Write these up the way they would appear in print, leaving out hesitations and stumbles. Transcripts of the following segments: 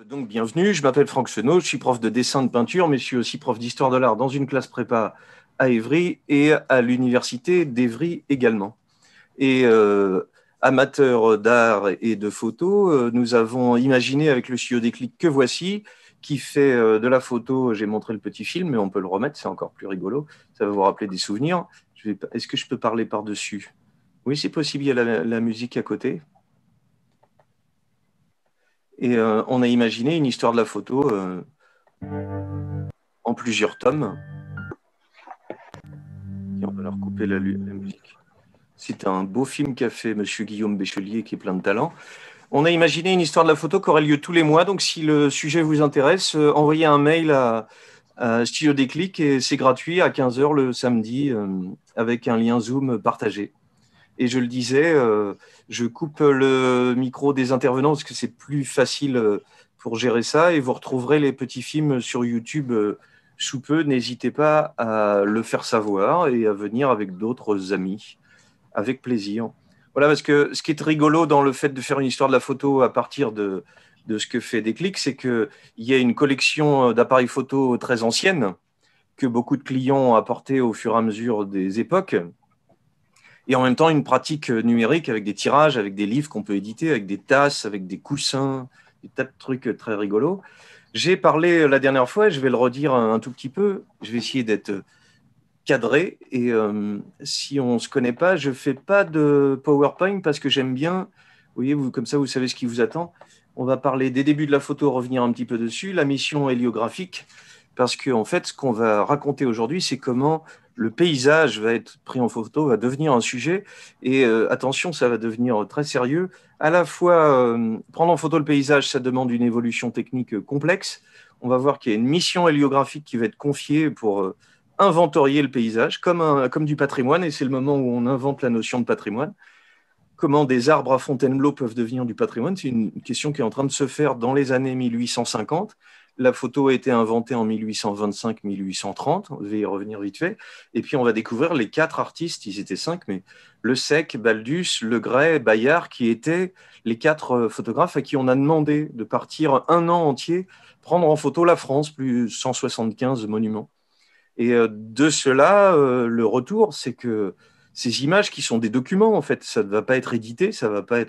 Donc, bienvenue, je m'appelle Franck Senot, je suis prof de dessin de peinture, mais je suis aussi prof d'histoire de l'art dans une classe prépa à Évry et à l'université d'Évry également. Et amateurs d'art et de photo, nous avons imaginé avec le studio Déclic que voici, qui fait de la photo, j'ai montré le petit film, mais on peut le remettre, c'est encore plus rigolo, ça va vous rappeler des souvenirs. Est-ce que je peux parler par-dessus? Oui, c'est possible, il y a la musique à côté. Et on a imaginé une histoire de la photo en plusieurs tomes. Et on va leur couper la musique. C'est un beau film qu'a fait Monsieur Guillaume Béchelier, qui est plein de talent. On a imaginé une histoire de la photo qui aurait lieu tous les mois. Donc, si le sujet vous intéresse, envoyez un mail à Studio Déclic et c'est gratuit à 15 h le samedi avec un lien Zoom partagé. Et je le disais, je coupe le micro des intervenants parce que c'est plus facile pour gérer ça et vous retrouverez les petits films sur YouTube sous peu. N'hésitez pas à le faire savoir et à venir avec d'autres amis, avec plaisir. Voilà, parce que ce qui est rigolo dans le fait de faire une histoire de la photo à partir de ce que fait Déclic, c'est qu'il y a une collection d'appareils photo très anciennes que beaucoup de clients ont apporté au fur et à mesure des époques et en même temps une pratique numérique avec des tirages, avec des livres qu'on peut éditer, avec des tasses, avec des coussins, des tas de trucs très rigolos. J'ai parlé la dernière fois, et je vais le redire un tout petit peu, je vais essayer d'être cadré, et si on ne se connaît pas, je ne fais pas de PowerPoint parce que j'aime bien, vous voyez, comme ça vous savez ce qui vous attend. On va parler des débuts de la photo, revenir un petit peu dessus, la mission héliographique, parce qu'en fait, ce qu'on va raconter aujourd'hui, c'est comment le paysage va être pris en photo, va devenir un sujet. Et attention, ça va devenir très sérieux. À la fois, prendre en photo le paysage, ça demande une évolution technique complexe. On va voir qu'il y a une mission héliographique qui va être confiée pour inventorier le paysage, comme du patrimoine. Et c'est le moment où on invente la notion de patrimoine. Comment des arbres à Fontainebleau peuvent devenir du patrimoine? C'est une question qui est en train de se faire dans les années 1850. La photo a été inventée en 1825-1830, on va y revenir vite fait. Et puis on va découvrir les 4 artistes, ils étaient 5, mais Le Sec, Baldus, Legray, Bayard, qui étaient les 4 photographes à qui on a demandé de partir un an entier prendre en photo la France, plus 175 monuments. Et de cela, le retour, c'est que ces images qui sont des documents, en fait, ça ne va pas être édité, ça va pas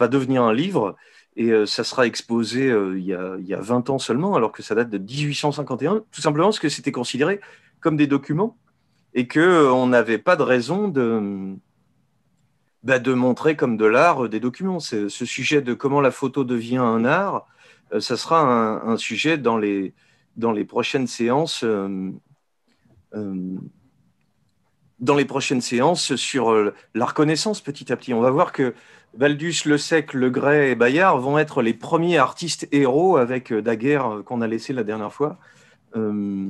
devenir un livre, et ça sera exposé il y a 20 ans seulement, alors que ça date de 1851, tout simplement parce que c'était considéré comme des documents et qu'on n'avait pas de raison de montrer comme de l'art des documents. Ce sujet de comment la photo devient un art, ça sera un sujet dans les prochaines séances. Dans les prochaines séances sur la reconnaissance petit à petit. On va voir que Baldus, Le Sec, Legray et Bayard vont être les premiers artistes héros avec Daguerre qu'on a laissé la dernière fois, euh,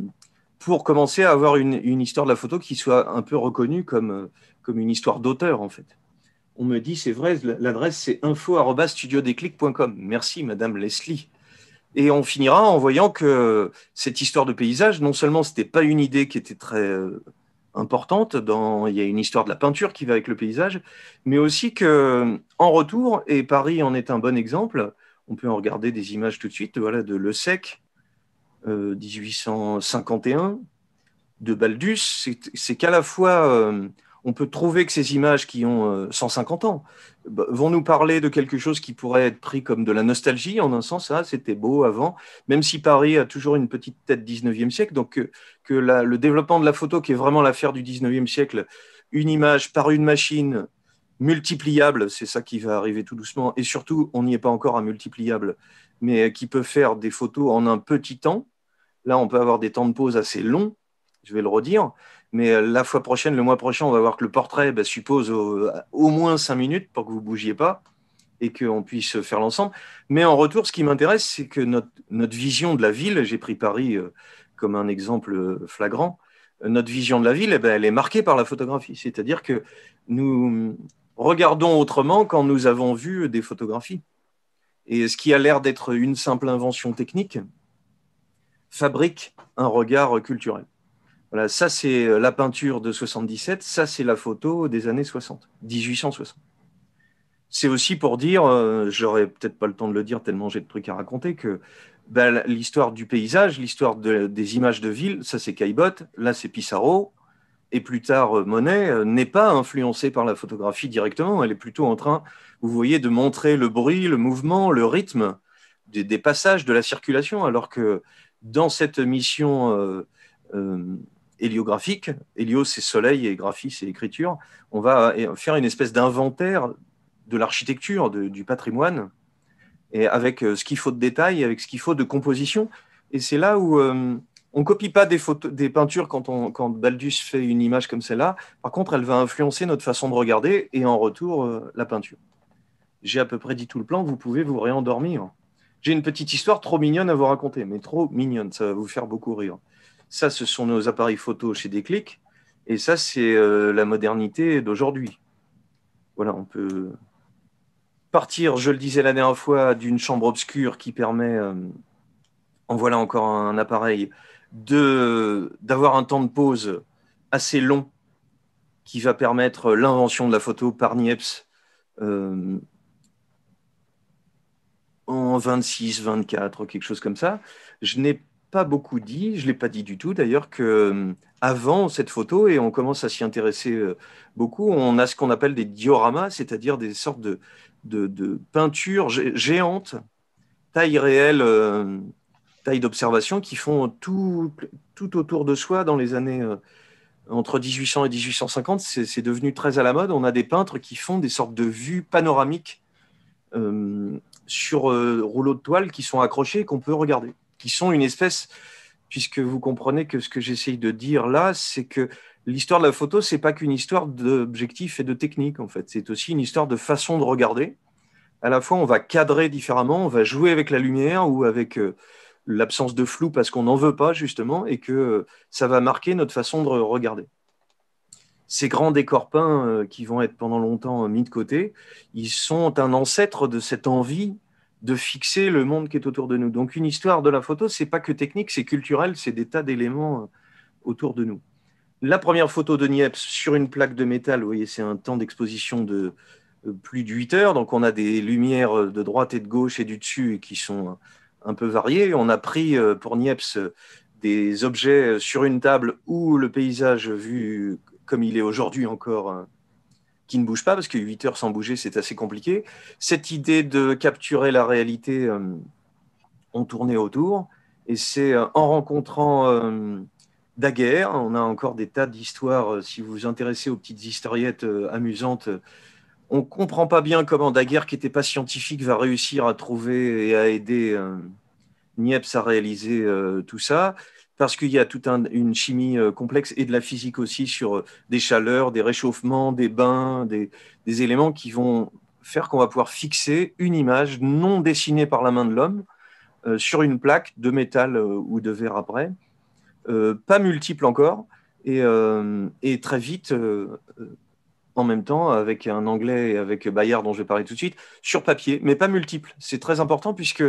pour commencer à avoir une histoire de la photo qui soit un peu reconnue comme une histoire d'auteur en fait. On me dit, c'est vrai, l'adresse c'est info@studiodéclic.com. Merci Madame Leslie. Et on finira en voyant que cette histoire de paysage, non seulement c'était pas une idée qui était très importante, il y a une histoire de la peinture qui va avec le paysage, mais aussi que en retour, et Paris en est un bon exemple, on peut en regarder des images tout de suite, voilà, de Le Sec, 1851, de Baldus, c'est qu'à la fois, on peut trouver que ces images qui ont 150 ans vont nous parler de quelque chose qui pourrait être pris comme de la nostalgie, en un sens, ah, c'était beau avant, même si Paris a toujours une petite tête 19e siècle, donc le développement de la photo, qui est vraiment l'affaire du 19e siècle, une image par une machine multipliable, c'est ça qui va arriver tout doucement, et surtout, on n'y est pas encore à multipliable, mais qui peut faire des photos en un petit temps. Là, on peut avoir des temps de pause assez longs, je vais le redire, mais la fois prochaine, le mois prochain, on va voir que le portrait suppose au moins 5 minutes pour que vous ne bougiez pas et qu'on puisse faire l'ensemble. Mais en retour, ce qui m'intéresse, c'est que notre vision de la ville, j'ai pris Paris comme un exemple flagrant, notre vision de la ville, elle est marquée par la photographie. C'est-à-dire que nous regardons autrement quand nous avons vu des photographies. Et ce qui a l'air d'être une simple invention technique fabrique un regard culturel. Voilà, ça c'est la peinture de 77, ça c'est la photo des années 60, 1860. C'est aussi pour dire, j'aurais peut-être pas le temps de le dire tellement j'ai de trucs à raconter, que ben, l'histoire du paysage, l'histoire des images de ville, ça c'est Caillebotte, là c'est Pissarro, et plus tard Monet, n'est pas influencée par la photographie directement. Elle est plutôt en train, vous voyez, de montrer le bruit, le mouvement, le rythme des passages, de la circulation, alors que dans cette mission euh, héliographique, hélio c'est soleil et graphie c'est écriture, on va faire une espèce d'inventaire de l'architecture, du patrimoine, et avec ce qu'il faut de détails, avec ce qu'il faut de composition. Et c'est là où on ne copie pas des, photos, des peintures quand Baldus fait une image comme celle-là. Par contre, elle va influencer notre façon de regarder et en retour, la peinture. J'ai à peu près dit tout le plan, vous pouvez vous réendormir. J'ai une petite histoire trop mignonne à vous raconter, mais trop mignonne, ça va vous faire beaucoup rire. Ça, ce sont nos appareils photo chez Déclic, et ça, c'est la modernité d'aujourd'hui. Voilà, on peut partir, je le disais la dernière fois, d'une chambre obscure qui permet, en voilà encore un appareil, d'avoir un temps de pause assez long qui va permettre l'invention de la photo par Niepce en 26, 24, quelque chose comme ça. Je n'ai pas beaucoup dit, je ne l'ai pas dit du tout d'ailleurs, que avant cette photo, et on commence à s'y intéresser beaucoup, on a ce qu'on appelle des dioramas, c'est-à-dire des sortes de peintures géantes, taille réelle, taille d'observation, qui font tout autour de soi dans les années entre 1800 et 1850. C'est devenu très à la mode. On a des peintres qui font des sortes de vues panoramiques sur rouleaux de toile qui sont accrochés et qu'on peut regarder, qui sont une espèce, puisque vous comprenez que ce que j'essaye de dire là, c'est que l'histoire de la photo, c'est pas qu'une histoire d'objectifs et de technique, en fait. C'est aussi une histoire de façon de regarder. À la fois, on va cadrer différemment, on va jouer avec la lumière ou avec l'absence de flou parce qu'on n'en veut pas, justement, et que ça va marquer notre façon de regarder. Ces grands décors peints qui vont être pendant longtemps mis de côté, ils sont un ancêtre de cette envie de fixer le monde qui est autour de nous. Donc une histoire de la photo, c'est pas que technique, c'est culturel, c'est des tas d'éléments autour de nous. La première photo de Niepce sur une plaque de métal, vous voyez, c'est un temps d'exposition de plus de 8 heures, donc on a des lumières de droite et de gauche et du dessus qui sont un peu variées. On a pris pour Niepce des objets sur une table où le paysage vu comme il est aujourd'hui encore, qui ne bouge pas, parce que 8 heures sans bouger, c'est assez compliqué. Cette idée de capturer la réalité, on tournait autour, et c'est en rencontrant Daguerre, on a encore des tas d'histoires, si vous vous intéressez aux petites historiettes amusantes, on ne comprend pas bien comment Daguerre, qui n'était pas scientifique, va réussir à trouver et à aider Niepce à réaliser tout ça, parce qu'il y a toute une chimie complexe et de la physique aussi sur des chaleurs, des réchauffements, des bains, des éléments qui vont faire qu'on va pouvoir fixer une image non dessinée par la main de l'homme sur une plaque de métal ou de verre après, pas multiple encore, et très vite en même temps avec un anglais et avec Bayard dont je vais parler tout de suite, sur papier, mais pas multiple. C'est très important puisque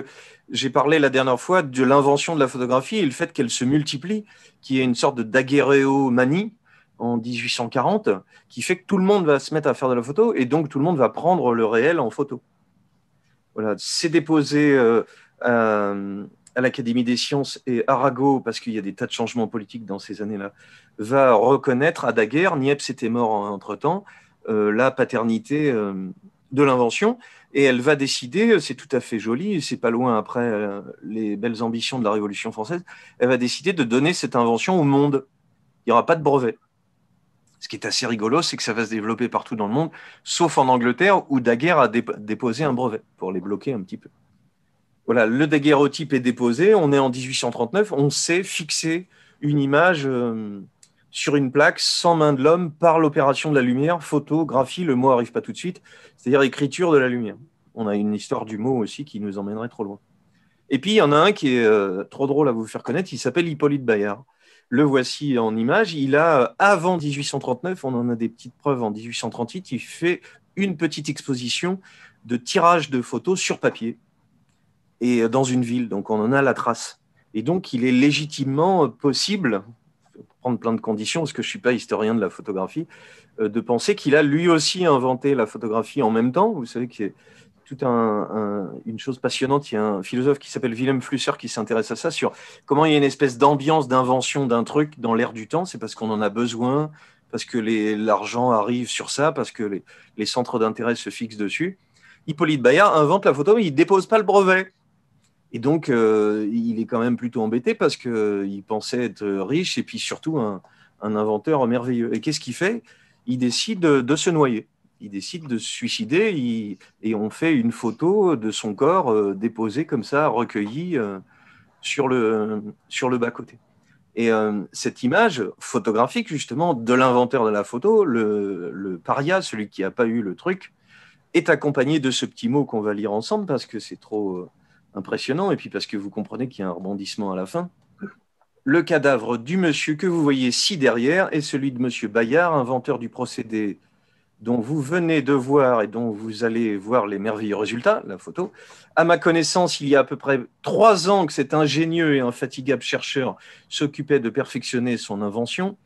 j'ai parlé la dernière fois de l'invention de la photographie et le fait qu'elle se multiplie, qui est une sorte de daguerréomanie en 1840, qui fait que tout le monde va se mettre à faire de la photo et donc tout le monde va prendre le réel en photo. Voilà, c'est déposé à l'Académie des sciences et Arago, parce qu'il y a des tas de changements politiques dans ces années-là, va reconnaître à Daguerre, Niepce était mort entre-temps, la paternité de l'invention, et elle va décider, c'est tout à fait joli, c'est pas loin après les belles ambitions de la Révolution française, elle va décider de donner cette invention au monde. Il n'y aura pas de brevet. Ce qui est assez rigolo, c'est que ça va se développer partout dans le monde, sauf en Angleterre, où Daguerre a déposé un brevet, pour les bloquer un petit peu. Voilà, le daguerréotype est déposé, on est en 1839, on sait fixer une image sur une plaque sans main de l'homme par l'opération de la lumière, photographie, le mot n'arrive pas tout de suite, c'est-à-dire écriture de la lumière. On a une histoire du mot aussi qui nous emmènerait trop loin. Et puis, il y en a un qui est trop drôle à vous faire connaître, il s'appelle Hippolyte Bayard. Le voici en image, il a, avant 1839, on en a des petites preuves en 1838, il fait une petite exposition de tirage de photos sur papier et dans une ville, donc on en a la trace. Et donc, il est légitimement possible, prendre plein de conditions, parce que je ne suis pas historien de la photographie, de penser qu'il a lui aussi inventé la photographie en même temps. Vous savez qu'il y a toute une chose passionnante. Il y a un philosophe qui s'appelle Wilhelm Flusser qui s'intéresse à ça, sur comment il y a une espèce d'ambiance, d'invention d'un truc dans l'air du temps. C'est parce qu'on en a besoin, parce que l'argent arrive sur ça, parce que les centres d'intérêt se fixent dessus. Hippolyte Bayard invente la photo, mais il ne dépose pas le brevet. Et donc, il est quand même plutôt embêté parce qu'il pensait être riche et puis surtout un inventeur merveilleux. Et qu'est-ce qu'il fait? Il décide de se noyer. Il décide de se suicider et on fait une photo de son corps déposé comme ça, recueilli sur le bas-côté. Et cette image photographique, justement, de l'inventeur de la photo, le paria, celui qui n'a pas eu le truc, est accompagné de ce petit mot qu'on va lire ensemble parce que c'est trop impressionnant et puis parce que vous comprenez qu'il y a un rebondissement à la fin. Le cadavre du monsieur que vous voyez ci derrière est celui de monsieur Bayard, inventeur du procédé dont vous venez de voir et dont vous allez voir les merveilleux résultats, la photo. À ma connaissance, il y a à peu près 3 ans que cet ingénieux et infatigable chercheur s'occupait de perfectionner son invention.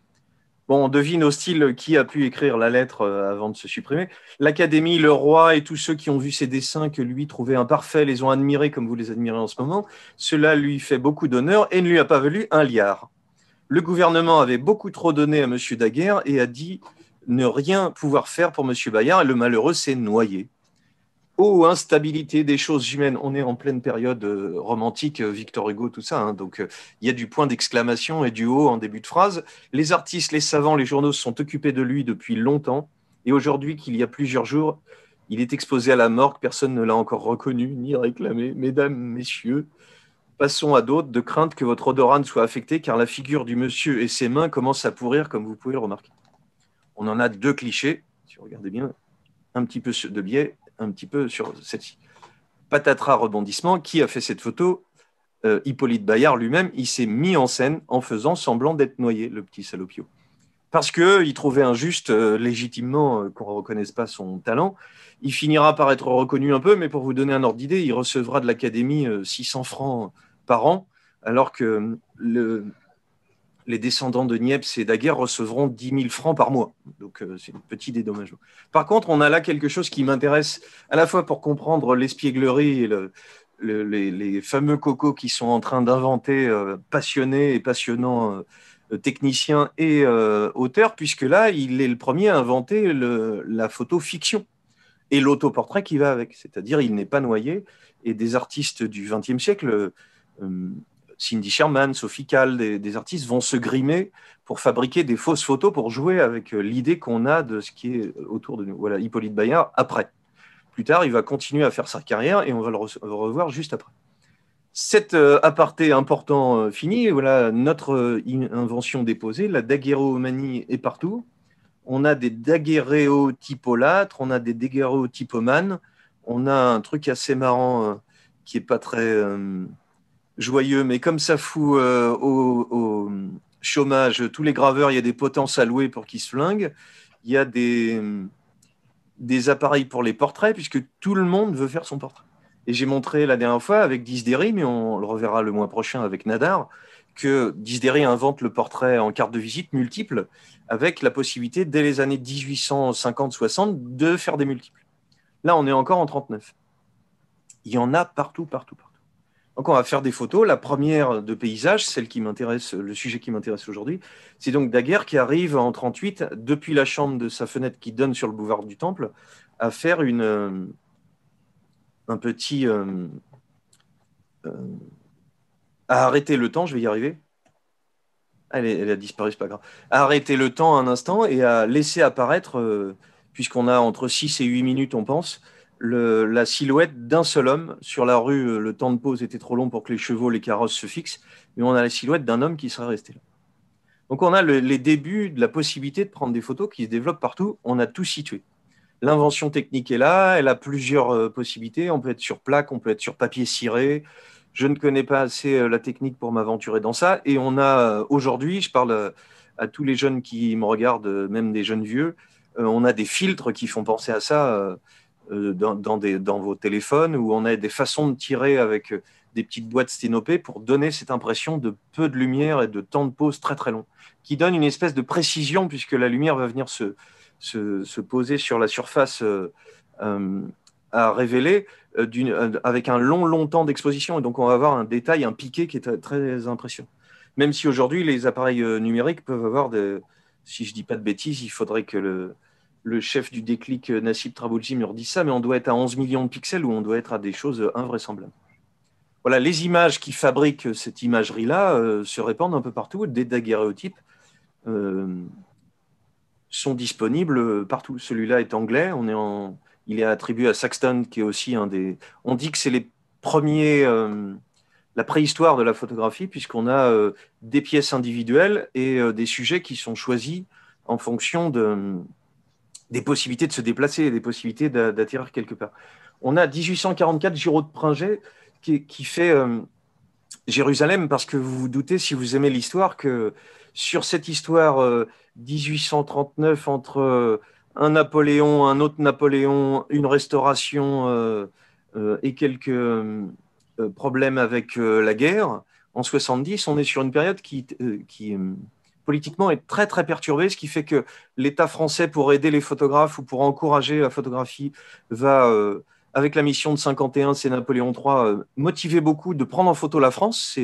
Bon, on devine au style qui a pu écrire la lettre avant de se supprimer. L'Académie, le roi et tous ceux qui ont vu ses dessins que lui trouvait imparfaits les ont admirés comme vous les admirez en ce moment. Cela lui fait beaucoup d'honneur et ne lui a pas valu un liard. Le gouvernement avait beaucoup trop donné à M. Daguerre et a dit ne rien pouvoir faire pour M. Bayard et le malheureux s'est noyé. Oh, instabilité des choses humaines. On est en pleine période romantique, Victor Hugo, tout ça. Hein. Donc, il y a du point d'exclamation et du haut en début de phrase. Les artistes, les savants, les journaux se sont occupés de lui depuis longtemps. Et aujourd'hui, qu'il y a plusieurs jours, il est exposé à la morgue. Personne ne l'a encore reconnu ni réclamé. Mesdames, messieurs, passons à d'autres, de crainte que votre odorat ne soit affecté, car la figure du monsieur et ses mains commencent à pourrir, comme vous pouvez le remarquer. On en a 2 clichés, si vous regardez bien, un petit peu de biais, un petit peu sur celle-ci. Patatras, rebondissement, qui a fait cette photo? Hippolyte Bayard lui-même, il s'est mis en scène en faisant semblant d'être noyé, le petit salopio. Parce qu'il trouvait injuste, légitimement, qu'on ne reconnaisse pas son talent. Il finira par être reconnu un peu, mais pour vous donner un ordre d'idée, il recevra de l'Académie 600 francs par an, alors que les descendants de Niepce et Daguerre recevront 10 000 francs par mois. Donc, c'est un petit dédommagement. Par contre, on a là quelque chose qui m'intéresse à la fois pour comprendre l'espièglerie et les fameux cocos qui sont en train d'inventer passionnés et passionnants techniciens et auteurs, puisque là, il est le premier à inventer la photo fiction et l'autoportrait qui va avec. C'est-à-dire, il n'est pas noyé. Et des artistes du XXe siècle... Cindy Sherman, Sophie Calle, des artistes vont se grimer pour fabriquer des fausses photos pour jouer avec l'idée qu'on a de ce qui est autour de nous. Voilà, Hippolyte Bayard, après. Plus tard, il va continuer à faire sa carrière et on va le revoir juste après. Cet aparté important fini, voilà notre invention déposée, la daguerréomanie est partout. On a des daguerréotypolâtres, on a des daguerréotypomanes, on a un truc assez marrant qui n'est pas très... joyeux, mais comme ça fout au chômage tous les graveurs, il y a des potences à louer pour qu'ils se flinguent. Il y a des appareils pour les portraits, puisque tout le monde veut faire son portrait. Et j'ai montré la dernière fois avec Disdéry, mais on le reverra le mois prochain avec Nadar, que Disdéry invente le portrait en carte de visite multiple, avec la possibilité, dès les années 1850-60, de faire des multiples. Là, on est encore en 39. Il y en a partout, partout, partout. Donc, on va faire des photos. La première de paysage, celle qui m'intéresse, le sujet qui m'intéresse aujourd'hui, c'est donc Daguerre qui arrive en 38, depuis la chambre de sa fenêtre qui donne sur le boulevard du Temple, à faire un petit... à arrêter le temps, je vais y arriver. Elle a disparu, c'est pas grave. À arrêter le temps un instant et à laisser apparaître, puisqu'on a entre 6 et 8 minutes, on pense, la silhouette d'un seul homme. Sur la rue, le temps de pause était trop long pour que les chevaux, les carrosses se fixent, mais on a la silhouette d'un homme qui serait resté là. Donc on a les débuts de la possibilité de prendre des photos qui se développent partout. On a tout situé. L'invention technique est là, elle a plusieurs possibilités. On peut être sur plaque, on peut être sur papier ciré. Je ne connais pas assez la technique pour m'aventurer dans ça. Et on a aujourd'hui, je parle à tous les jeunes qui me regardent, même des jeunes vieux, on a des filtres qui font penser à ça dans vos téléphones, où on a des façons de tirer avec des petites boîtes sténopées pour donner cette impression de peu de lumière et de temps de pause très très long, qui donne une espèce de précision puisque la lumière va venir se poser sur la surface à révéler avec un long temps d'exposition. Et donc, on va avoir un détail, un piqué qui est très impressionnant. Même si aujourd'hui, les appareils numériques peuvent avoir si je ne dis pas de bêtises, il faudrait que le chef du déclic, Nassib Traboulji, me redise ça, mais on doit être à 11 millions de pixels ou on doit être à des choses invraisemblables. Voilà, les images qui fabriquent cette imagerie-là se répandent un peu partout. Des daguerréotypes sont disponibles partout. Celui-là est anglais. Il est attribué à Saxton, qui est aussi un des. On dit que c'est les premiers, la préhistoire de la photographie, puisqu'on a des pièces individuelles et des sujets qui sont choisis en fonction des possibilités de se déplacer, des possibilités d'atterrir quelque part. On a 1844 Giraud de Pringé qui fait Jérusalem, parce que vous vous doutez, si vous aimez l'histoire, que sur cette histoire 1839 entre un Napoléon, un autre Napoléon, une restauration et quelques problèmes avec la guerre, en 70, on est sur une période qui politiquement est très très perturbée, ce qui fait que l'État français, pour aider les photographes ou pour encourager la photographie, va avec la mission de 51, c'est Napoléon III, motiver beaucoup de prendre en photo la France.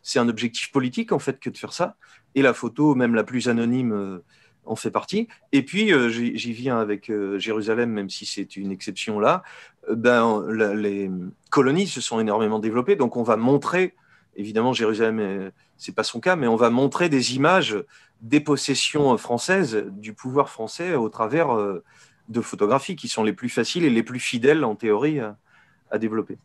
C'est un objectif politique, en fait, que de faire ça. Et la photo, même la plus anonyme, en fait partie. Et puis, j'y viens avec Jérusalem, même si c'est une exception là, les colonies se sont énormément développées. Donc, on va montrer, évidemment, Jérusalem, c'est pas son cas, mais on va montrer des images des possessions françaises, du pouvoir français, au travers de photographies qui sont les plus faciles et les plus fidèles, en théorie, à développer.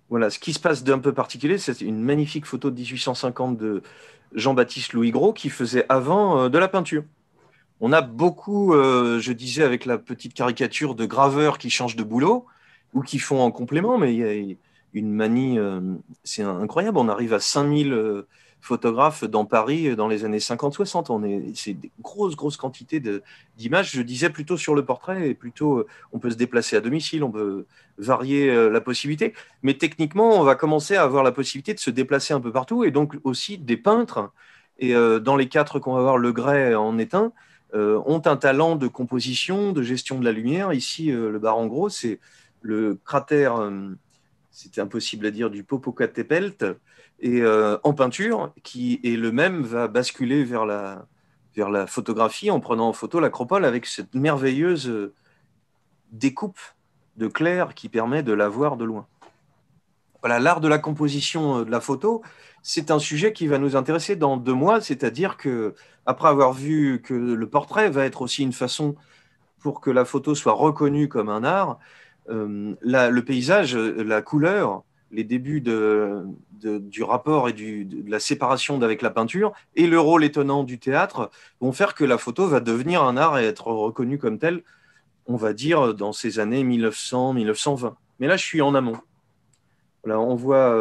Voilà, ce qui se passe d'un peu particulier, c'est une magnifique photo de 1850 de Jean-Baptiste Louis Gros qui faisait avant de la peinture. On a beaucoup, je disais avec la petite caricature, de graveurs qui changent de boulot ou qui font en complément, mais il y a une manie, c'est incroyable. On arrive à 5000 photographes dans Paris dans les années 50-60. C'est des grosses quantités d'images. Je disais plutôt sur le portrait, et plutôt on peut se déplacer à domicile, on peut varier la possibilité. Mais techniquement, on va commencer à avoir la possibilité de se déplacer un peu partout, et donc aussi des peintres. Et dans les 4 qu'on va voir, Le Gray en est un, ont un talent de composition, de gestion de la lumière. Ici, le Baron Gros, c'est le cratère, c'était impossible à dire, du Popocatépetl, et en peinture, qui est le même, va basculer vers la photographie en prenant en photo l'acropole avec cette merveilleuse découpe de clair qui permet de la voir de loin. Voilà, l'art de la composition de la photo, c'est un sujet qui va nous intéresser dans 2 mois, c'est-à-dire que après avoir vu que le portrait va être aussi une façon pour que la photo soit reconnue comme un art, le paysage, la couleur, les débuts du rapport et de la séparation avec la peinture et le rôle étonnant du théâtre vont faire que la photo va devenir un art et être reconnue comme tel, on va dire, dans ces années 1900-1920. Mais là, je suis en amont. Voilà, on voit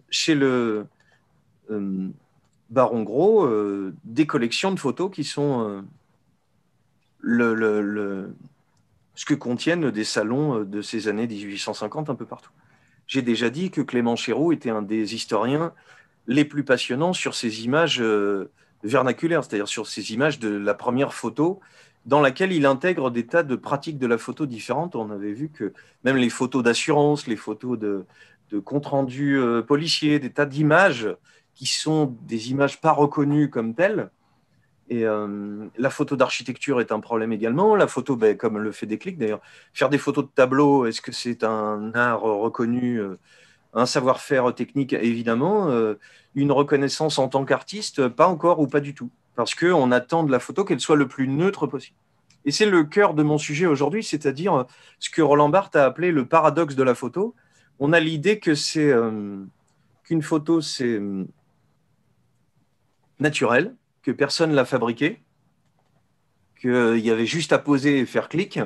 chez le Baron Gros des collections de photos qui sont ce que contiennent des salons de ces années 1850 un peu partout. J'ai déjà dit que Clément Chéreau était un des historiens les plus passionnants sur ces images vernaculaires, c'est-à-dire sur ces images de la première photo, dans laquelle il intègre des tas de pratiques de la photo différentes. On avait vu que même les photos d'assurance, les photos de compte-rendu policiers, des tas d'images qui sont des images pas reconnues comme telles. Et la photo d'architecture est un problème également. La photo, comme le fait Déclic d'ailleurs, faire des photos de tableaux, est-ce que c'est un art reconnu, un savoir-faire technique? Évidemment, une reconnaissance en tant qu'artiste, pas encore ou pas du tout. Parce qu'on attend de la photo qu'elle soit le plus neutre possible. Et c'est le cœur de mon sujet aujourd'hui, c'est-à-dire ce que Roland Barthes a appelé le paradoxe de la photo. On a l'idée que c'est qu'une photo, c'est naturel, que personne ne l'a fabriqué, qu'il y avait juste à poser et faire clic.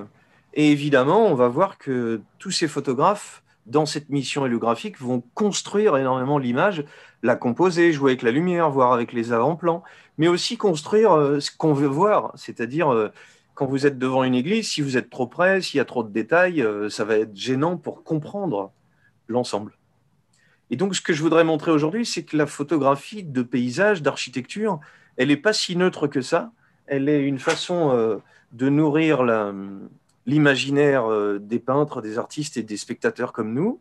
Et évidemment, on va voir que tous ces photographes, dans cette mission héliographique, vont construire énormément l'image, la composer, jouer avec la lumière, voir avec les avant-plans, mais aussi construire ce qu'on veut voir, c'est-à-dire quand vous êtes devant une église, si vous êtes trop près, s'il y a trop de détails, ça va être gênant pour comprendre l'ensemble. Et donc, ce que je voudrais montrer aujourd'hui, c'est que la photographie de paysage, d'architecture, elle n'est pas si neutre que ça. Elle est une façon de nourrir l'imaginaire des peintres, des artistes et des spectateurs comme nous,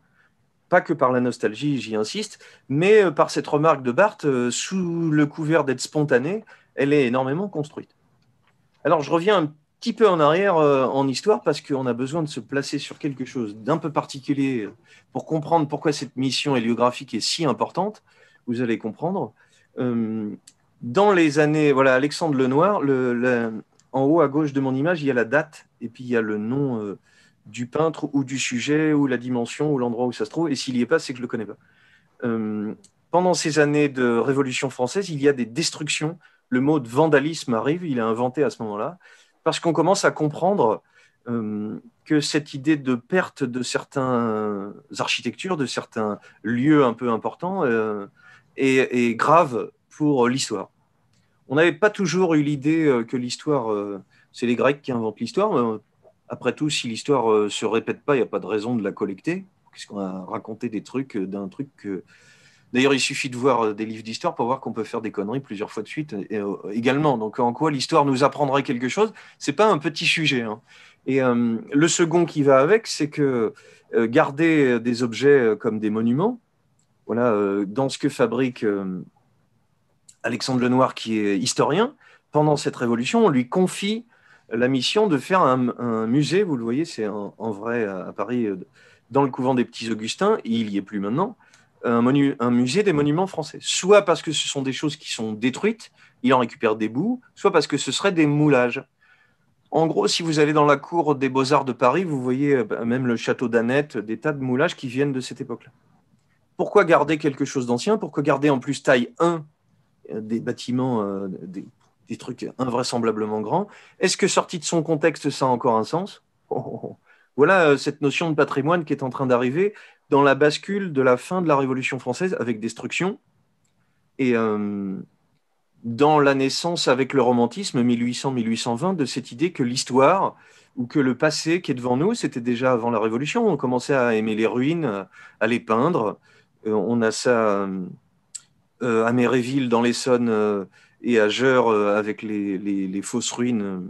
pas que par la nostalgie, j'y insiste, mais par cette remarque de Barthes, sous le couvert d'être spontanée, elle est énormément construite. Alors, je reviens un petit peu en arrière en histoire parce qu'on a besoin de se placer sur quelque chose d'un peu particulier pour comprendre pourquoi cette mission héliographique est si importante. Vous allez comprendre. Dans les années, voilà, Alexandre Lenoir, en haut à gauche de mon image, il y a la date et puis il y a le nom du peintre ou du sujet ou la dimension ou l'endroit où ça se trouve. Et s'il n'y est pas, c'est que je ne le connais pas. Pendant ces années de Révolution française, il y a des destructions. Le mot de vandalisme arrive, il est inventé à ce moment-là, parce qu'on commence à comprendre que cette idée de perte de certaines architectures, de certains lieux un peu importants, est grave pour l'histoire. On n'avait pas toujours eu l'idée que l'histoire, c'est les Grecs qui inventent l'histoire. Après tout, si l'histoire ne se répète pas, il n'y a pas de raison de la collecter, puisqu'on a raconté des trucs d'un truc que... D'ailleurs, il suffit de voir des livres d'histoire pour voir qu'on peut faire des conneries plusieurs fois de suite également. Donc, en quoi l'histoire nous apprendrait quelque chose, ce n'est pas un petit sujet. Hein. Et le second qui va avec, c'est que garder des objets comme des monuments, voilà, dans ce que fabrique Alexandre Lenoir, qui est historien, pendant cette révolution, on lui confie la mission de faire un musée, vous le voyez, c'est en vrai à Paris, dans le couvent des Petits Augustins, et il n'y est plus maintenant, un musée des monuments français. Soit parce que ce sont des choses qui sont détruites, il en récupère des bouts, soit parce que ce seraient des moulages. En gros, si vous allez dans la cour des Beaux-Arts de Paris, vous voyez même le château d'Annette, des tas de moulages qui viennent de cette époque-là. Pourquoi garder quelque chose d'ancien? Pourquoi garder en plus taille 1 des bâtiments, des trucs invraisemblablement grands? Est-ce que sorti de son contexte, ça a encore un sens? Voilà cette notion de patrimoine qui est en train d'arriver dans la bascule de la fin de la Révolution française avec destruction et dans la naissance avec le romantisme 1800-1820 de cette idée que l'histoire ou que le passé qui est devant nous, c'était déjà avant la Révolution, on commençait à aimer les ruines, à les peindre. On a ça à Méréville dans l'Essonne et à Geurs avec les fausses ruines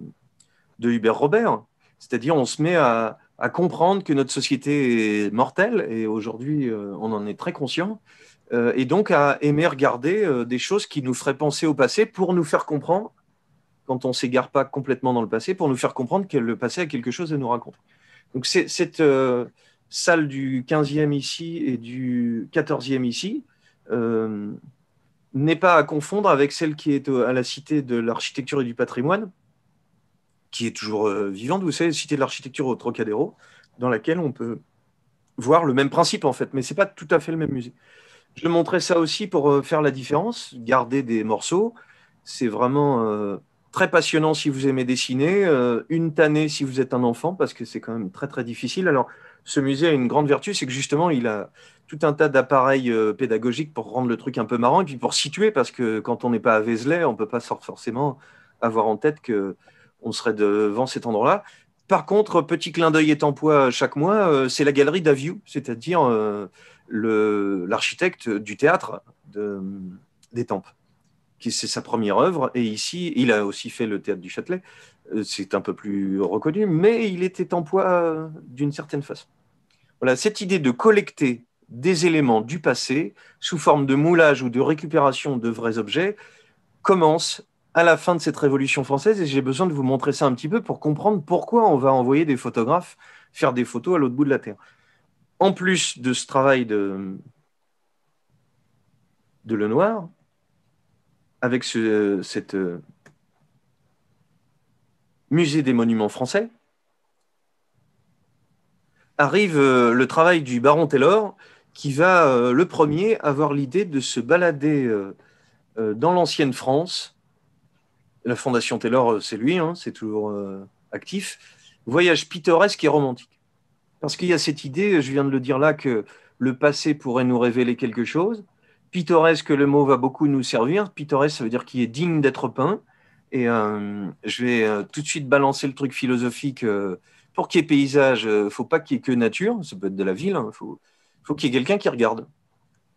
de Hubert Robert. C'est-à-dire on se met à comprendre que notre société est mortelle, et aujourd'hui on en est très conscient, et donc à aimer regarder des choses qui nous feraient penser au passé pour nous faire comprendre, quand on ne s'égare pas complètement dans le passé, pour nous faire comprendre que le passé a quelque chose à nous raconter. Donc cette salle du 15e ici et du 14e ici n'est pas à confondre avec celle qui est à la Cité de l'Architecture et du Patrimoine, qui est toujours vivante, vous savez, Cité de l'Architecture au Trocadéro, dans laquelle on peut voir le même principe en fait, mais ce n'est pas tout à fait le même musée. Je montrais ça aussi pour faire la différence, garder des morceaux, c'est vraiment très passionnant si vous aimez dessiner, une tannée si vous êtes un enfant, parce que c'est quand même très très difficile. Alors, ce musée a une grande vertu, c'est que justement, il a tout un tas d'appareils pédagogiques pour rendre le truc un peu marrant, et puis pour situer, parce que quand on n'est pas à Vézelay, on ne peut pas forcément avoir en tête qu'on serait devant cet endroit-là. Par contre, petit clin d'œil étampois chaque mois, c'est la galerie d'Aviou, c'est-à-dire l'architecte du théâtre d'Étampes, qui c'est sa première œuvre. Et ici, il a aussi fait le théâtre du Châtelet. C'est un peu plus reconnu, mais il était étampois d'une certaine façon. Voilà, cette idée de collecter des éléments du passé sous forme de moulage ou de récupération de vrais objets commence à la fin de cette Révolution française, et j'ai besoin de vous montrer ça un petit peu pour comprendre pourquoi on va envoyer des photographes faire des photos à l'autre bout de la Terre. En plus de ce travail de Lenoir, avec cette musée des monuments français, arrive le travail du baron Taylor, qui va le premier avoir l'idée de se balader dans l'ancienne France. La Fondation Taylor, c'est lui, hein, c'est toujours actif. Voyage pittoresque et romantique. Parce qu'il y a cette idée, je viens de le dire là, que le passé pourrait nous révéler quelque chose. Pittoresque, le mot va beaucoup nous servir. Pittoresque, ça veut dire qu'il est digne d'être peint. Et je vais tout de suite balancer le truc philosophique. Pour qu'il y ait paysage, il ne faut pas qu'il y ait que nature. Ça peut être de la ville. Il faut faut qu'il y ait quelqu'un qui regarde.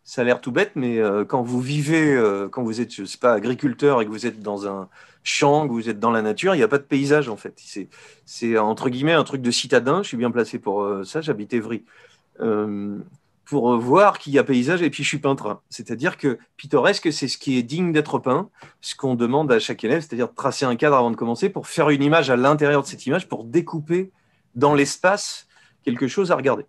Ça a l'air tout bête, mais quand vous vivez, quand vous êtes, je sais pas, agriculteur et que vous êtes dans un champ, que vous êtes dans la nature, il n'y a pas de paysage en fait. C'est entre guillemets un truc de citadin. Je suis bien placé pour ça. J'habite Évry. Euh, pour voir qu'il y a paysage, et puis je suis peintre. C'est-à-dire que pittoresque, c'est ce qui est digne d'être peint, ce qu'on demande à chaque élève, c'est-à-dire de tracer un cadre avant de commencer pour faire une image à l'intérieur de cette image, pour découper dans l'espace quelque chose à regarder.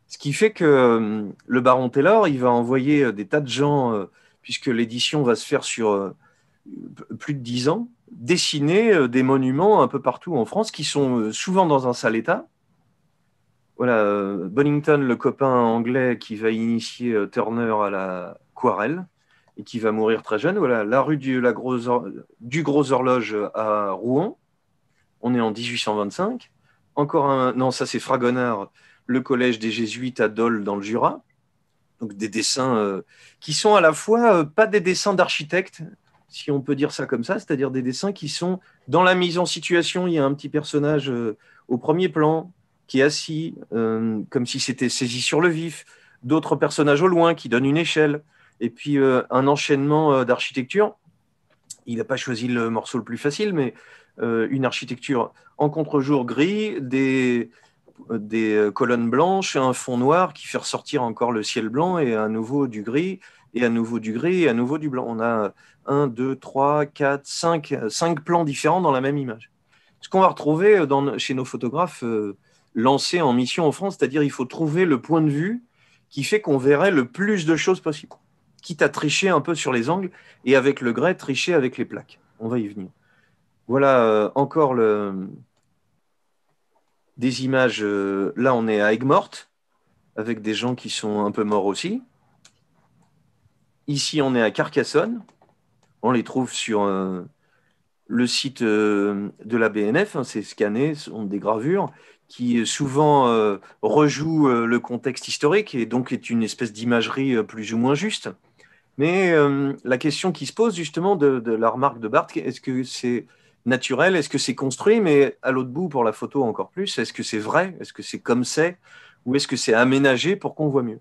Ce qui fait que le baron Taylor, il va envoyer des tas de gens, puisque l'édition va se faire sur plus de 10 ans, dessiner des monuments un peu partout en France qui sont souvent dans un sale état. Voilà, Bonington, le copain anglais qui va initier Turner à l'aquarelle et qui va mourir très jeune. Voilà, la rue du Gros Horloge à Rouen. On est en 1825. Encore un, non, ça c'est Fragonard, le collège des Jésuites à Dole dans le Jura. Donc des dessins qui sont à la fois pas des dessins d'architectes, si on peut dire ça comme ça, c'est-à-dire des dessins qui sont dans la mise en situation. Il y a un petit personnage au premier plan qui est assis, comme si c'était saisi sur le vif, d'autres personnages au loin qui donnent une échelle, et puis un enchaînement d'architecture. Il n'a pas choisi le morceau le plus facile, mais une architecture en contre-jour gris, des colonnes blanches, un fond noir qui fait ressortir encore le ciel blanc et à nouveau du gris, et à nouveau du gris, et à nouveau du blanc. On a 1, 2, 3, 4, 5 plans différents dans la même image. Ce qu'on va retrouver chez nos photographes lancés en mission en France, c'est-à-dire il faut trouver le point de vue qui fait qu'on verrait le plus de choses possible, quitte à tricher un peu sur les angles, et avec le grès, tricher avec les plaques. On va y venir. Voilà encore des images. Là, on est à Aigues-Mortes, avec des gens qui sont un peu morts aussi. Ici, on est à Carcassonne. On les trouve sur le site de la BNF. Hein, c'est scanné, ce sont des gravures qui souvent rejouent le contexte historique et donc est une espèce d'imagerie plus ou moins juste. Mais la question qui se pose justement de la remarque de Barthes, est-ce que c'est naturel, est-ce que c'est construit, mais à l'autre bout pour la photo encore plus, est-ce que c'est vrai, est-ce que c'est comme c'est, ou est-ce que c'est aménagé pour qu'on voit mieux?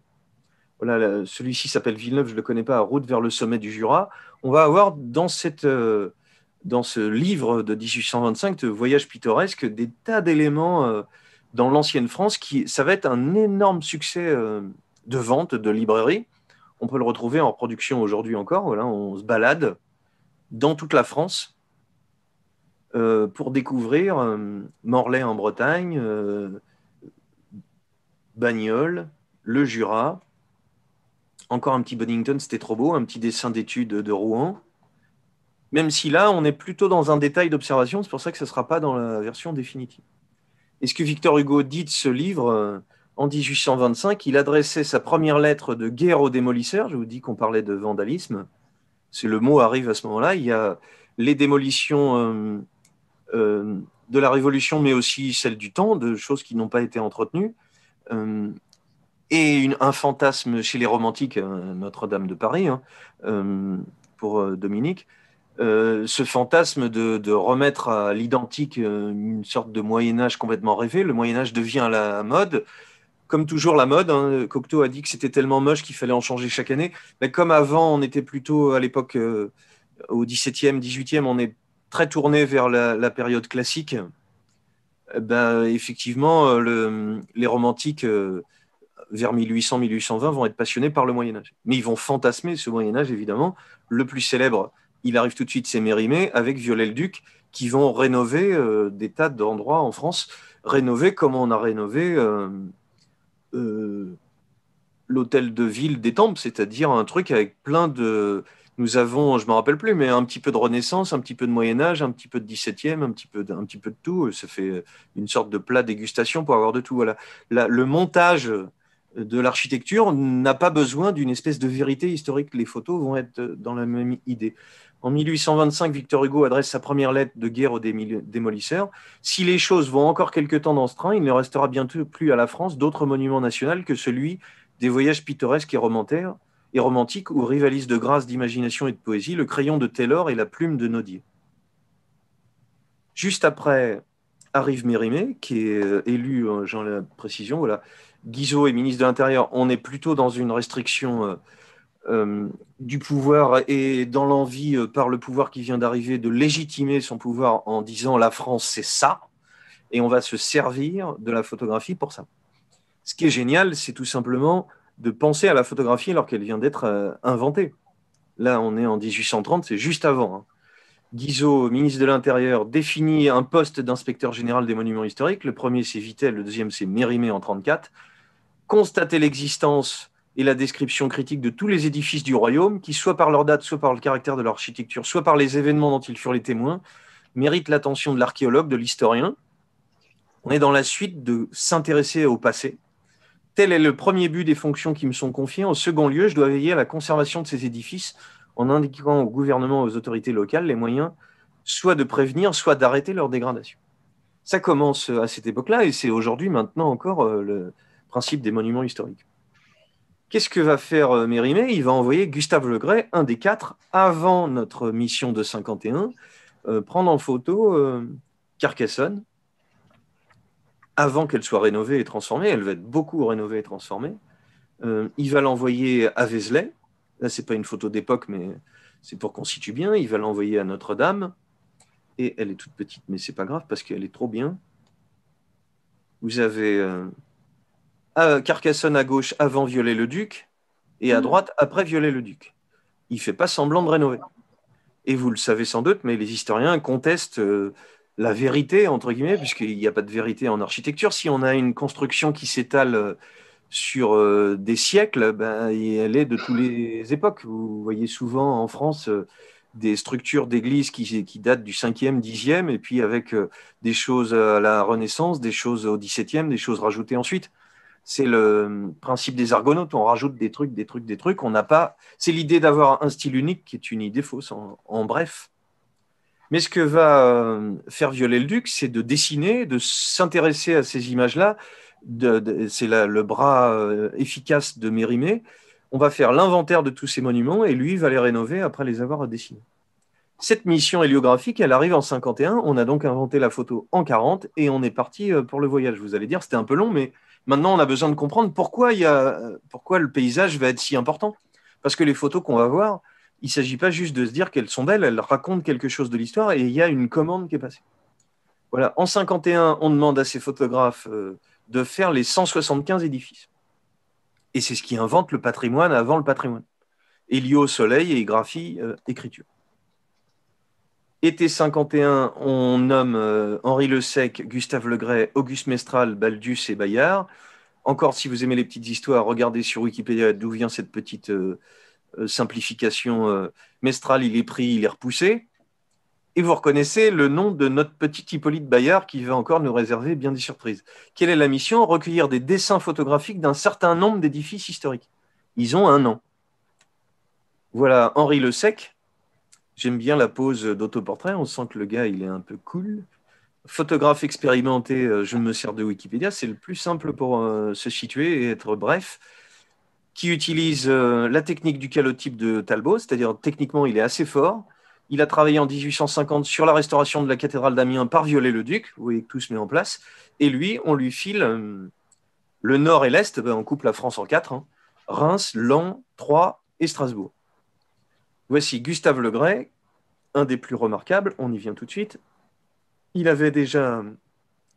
Voilà, celui-ci s'appelle Villeneuve, je ne le connais pas, Route vers le sommet du Jura. On va avoir dans ce livre de 1825, de Voyage pittoresque, des tas d'éléments dans l'ancienne France ça va être un énorme succès de vente, de librairie. On peut le retrouver en production aujourd'hui encore. Voilà, on se balade dans toute la France pour découvrir Morlaix en Bretagne, Bagnoles, le Jura. Encore un petit Bonington, c'était trop beau, un petit dessin d'études de Rouen. Même si là, on est plutôt dans un détail d'observation, c'est pour ça que ce ne sera pas dans la version définitive. Et ce que Victor Hugo dit de ce livre, en 1825, il adressait sa première lettre de guerre aux démolisseurs. Je vous dis qu'on parlait de vandalisme. Le mot arrive à ce moment-là. Il y a les démolitions de la Révolution, mais aussi celles du temps, de choses qui n'ont pas été entretenues. Et un fantasme chez les romantiques, Notre-Dame de Paris, hein, pour Dominique, ce fantasme de remettre à l'identique une sorte de Moyen-Âge complètement rêvé. Le Moyen-Âge devient la mode. Comme toujours, la mode, hein. Cocteau a dit que c'était tellement moche qu'il fallait en changer chaque année. Mais comme avant, on était plutôt à l'époque, au XVIIe, XVIIIe, on est très tourné vers la période classique. Ben, effectivement, les romantiques, vers 1800-1820, vont être passionnés par le Moyen-Âge. Mais ils vont fantasmer ce Moyen-Âge, évidemment. Le plus célèbre, il arrive tout de suite, c'est Mérimée, avec Viollet-le-Duc, qui vont rénover des tas d'endroits en France, rénover comme on a rénové l'hôtel de ville des Tempes, c'est-à-dire un truc avec plein de... Nous avons, je ne me rappelle plus, mais un petit peu de Renaissance, un petit peu de Moyen-Âge, un petit peu de 17e, un petit peu de tout. Ça fait une sorte de plat dégustation pour avoir de tout. Voilà. Le montage de l'architecture n'a pas besoin d'une espèce de vérité historique. Les photos vont être dans la même idée. En 1825, Victor Hugo adresse sa première lettre de guerre aux démolisseurs. Si les choses vont encore quelque temps dans ce train, il ne restera bientôt plus à la France d'autres monuments nationaux que celui des voyages pittoresques et romantiques où rivalisent de grâce, d'imagination et de poésie le crayon de Taylor et la plume de Nodier. Juste après arrive Mérimée, qui est élu, j'en ai la précision, voilà, Guizot est ministre de l'Intérieur, on est plutôt dans une restriction du pouvoir et dans l'envie par le pouvoir qui vient d'arriver de légitimer son pouvoir en disant la France c'est ça, et on va se servir de la photographie pour ça. Ce qui est génial, c'est tout simplement de penser à la photographie alors qu'elle vient d'être inventée. Là, on est en 1830, c'est juste avant. Hein. Guizot, ministre de l'Intérieur, définit un poste d'inspecteur général des monuments historiques. Le premier, c'est Vittel, le deuxième, c'est Mérimée en 1934. Constater l'existence et la description critique de tous les édifices du royaume, qui, soit par leur date, soit par le caractère de leur architecture, soit par les événements dont ils furent les témoins, méritent l'attention de l'archéologue, de l'historien. On est dans la suite de s'intéresser au passé. Tel est le premier but des fonctions qui me sont confiées. En second lieu, je dois veiller à la conservation de ces édifices en indiquant au gouvernement et aux autorités locales les moyens soit de prévenir, soit d'arrêter leur dégradation. Ça commence à cette époque-là et c'est aujourd'hui maintenant encore le principe des monuments historiques. Qu'est-ce que va faire Mérimée? Il va envoyer Gustave Legray, un des quatre, avant notre mission de 51, prendre en photo Carcassonne, avant qu'elle soit rénovée et transformée. Elle va être beaucoup rénovée et transformée. Il va l'envoyer à Vézelay. Là, ce n'est pas une photo d'époque, mais c'est pour qu'on situe bien. Il va l'envoyer à Notre-Dame. Et elle est toute petite, mais ce n'est pas grave parce qu'elle est trop bien. Vous avez Carcassonne à gauche avant Viollet-le-Duc et à droite après Viollet-le-Duc. Il ne fait pas semblant de rénover. Et vous le savez sans doute, mais les historiens contestent la vérité, entre guillemets, puisqu'il n'y a pas de vérité en architecture. Si on a une construction qui s'étale sur des siècles, ben, elle est de toutes les époques. Vous voyez souvent en France des structures d'églises qui datent du 5e, 10e, et puis avec des choses à la Renaissance, des choses au 17e, des choses rajoutées ensuite. C'est le principe des argonautes, on rajoute des trucs, des trucs, des trucs. On n'a pas. C'est l'idée d'avoir un style unique qui est une idée fausse, en bref. Mais ce que va faire Viollet-le-Duc, c'est de dessiner, de s'intéresser à ces images-là. C'est le bras efficace de Mérimée. On va faire l'inventaire de tous ces monuments et lui va les rénover après les avoir dessinés. Cette mission héliographique, elle arrive en 51. On a donc inventé la photo en 40 et on est parti pour le voyage. Vous allez dire, c'était un peu long, mais maintenant on a besoin de comprendre pourquoi le paysage va être si important. Parce que les photos qu'on va voir, il ne s'agit pas juste de se dire qu'elles sont belles, elles racontent quelque chose de l'histoire et il y a une commande qui est passée. Voilà. En 51, on demande à ces photographes de faire les 175 édifices. Et c'est ce qui invente le patrimoine avant le patrimoine. Hélio, soleil, et graphie, écriture. Été 51, on nomme Henri Le Sec, Gustave Legray, Auguste Mestral, Baldus et Bayard. Encore, si vous aimez les petites histoires, regardez sur Wikipédia d'où vient cette petite simplification. Mestral, il est pris, il est repoussé. Et vous reconnaissez le nom de notre petit Hippolyte Bayard qui va encore nous réserver bien des surprises. Quelle est la mission? Recueillir des dessins photographiques d'un certain nombre d'édifices historiques. Ils ont un nom. Voilà Henri Le Sec. J'aime bien la pose d'autoportrait. On sent que le gars, il est un peu cool. Photographe expérimenté, je me sers de Wikipédia. C'est le plus simple pour se situer et être bref. Qui utilise la technique du calotype de Talbot, c'est-à-dire techniquement, il est assez fort. Il a travaillé en 1850 sur la restauration de la cathédrale d'Amiens par Viollet-le-Duc. Vous voyez que tout se met en place. Et lui, on lui file le nord et l'est. Ben, on coupe la France en quatre. Hein. Reims, Laon, Troyes et Strasbourg. Voici Gustave Legray, un des plus remarquables. On y vient tout de suite. Il avait déjà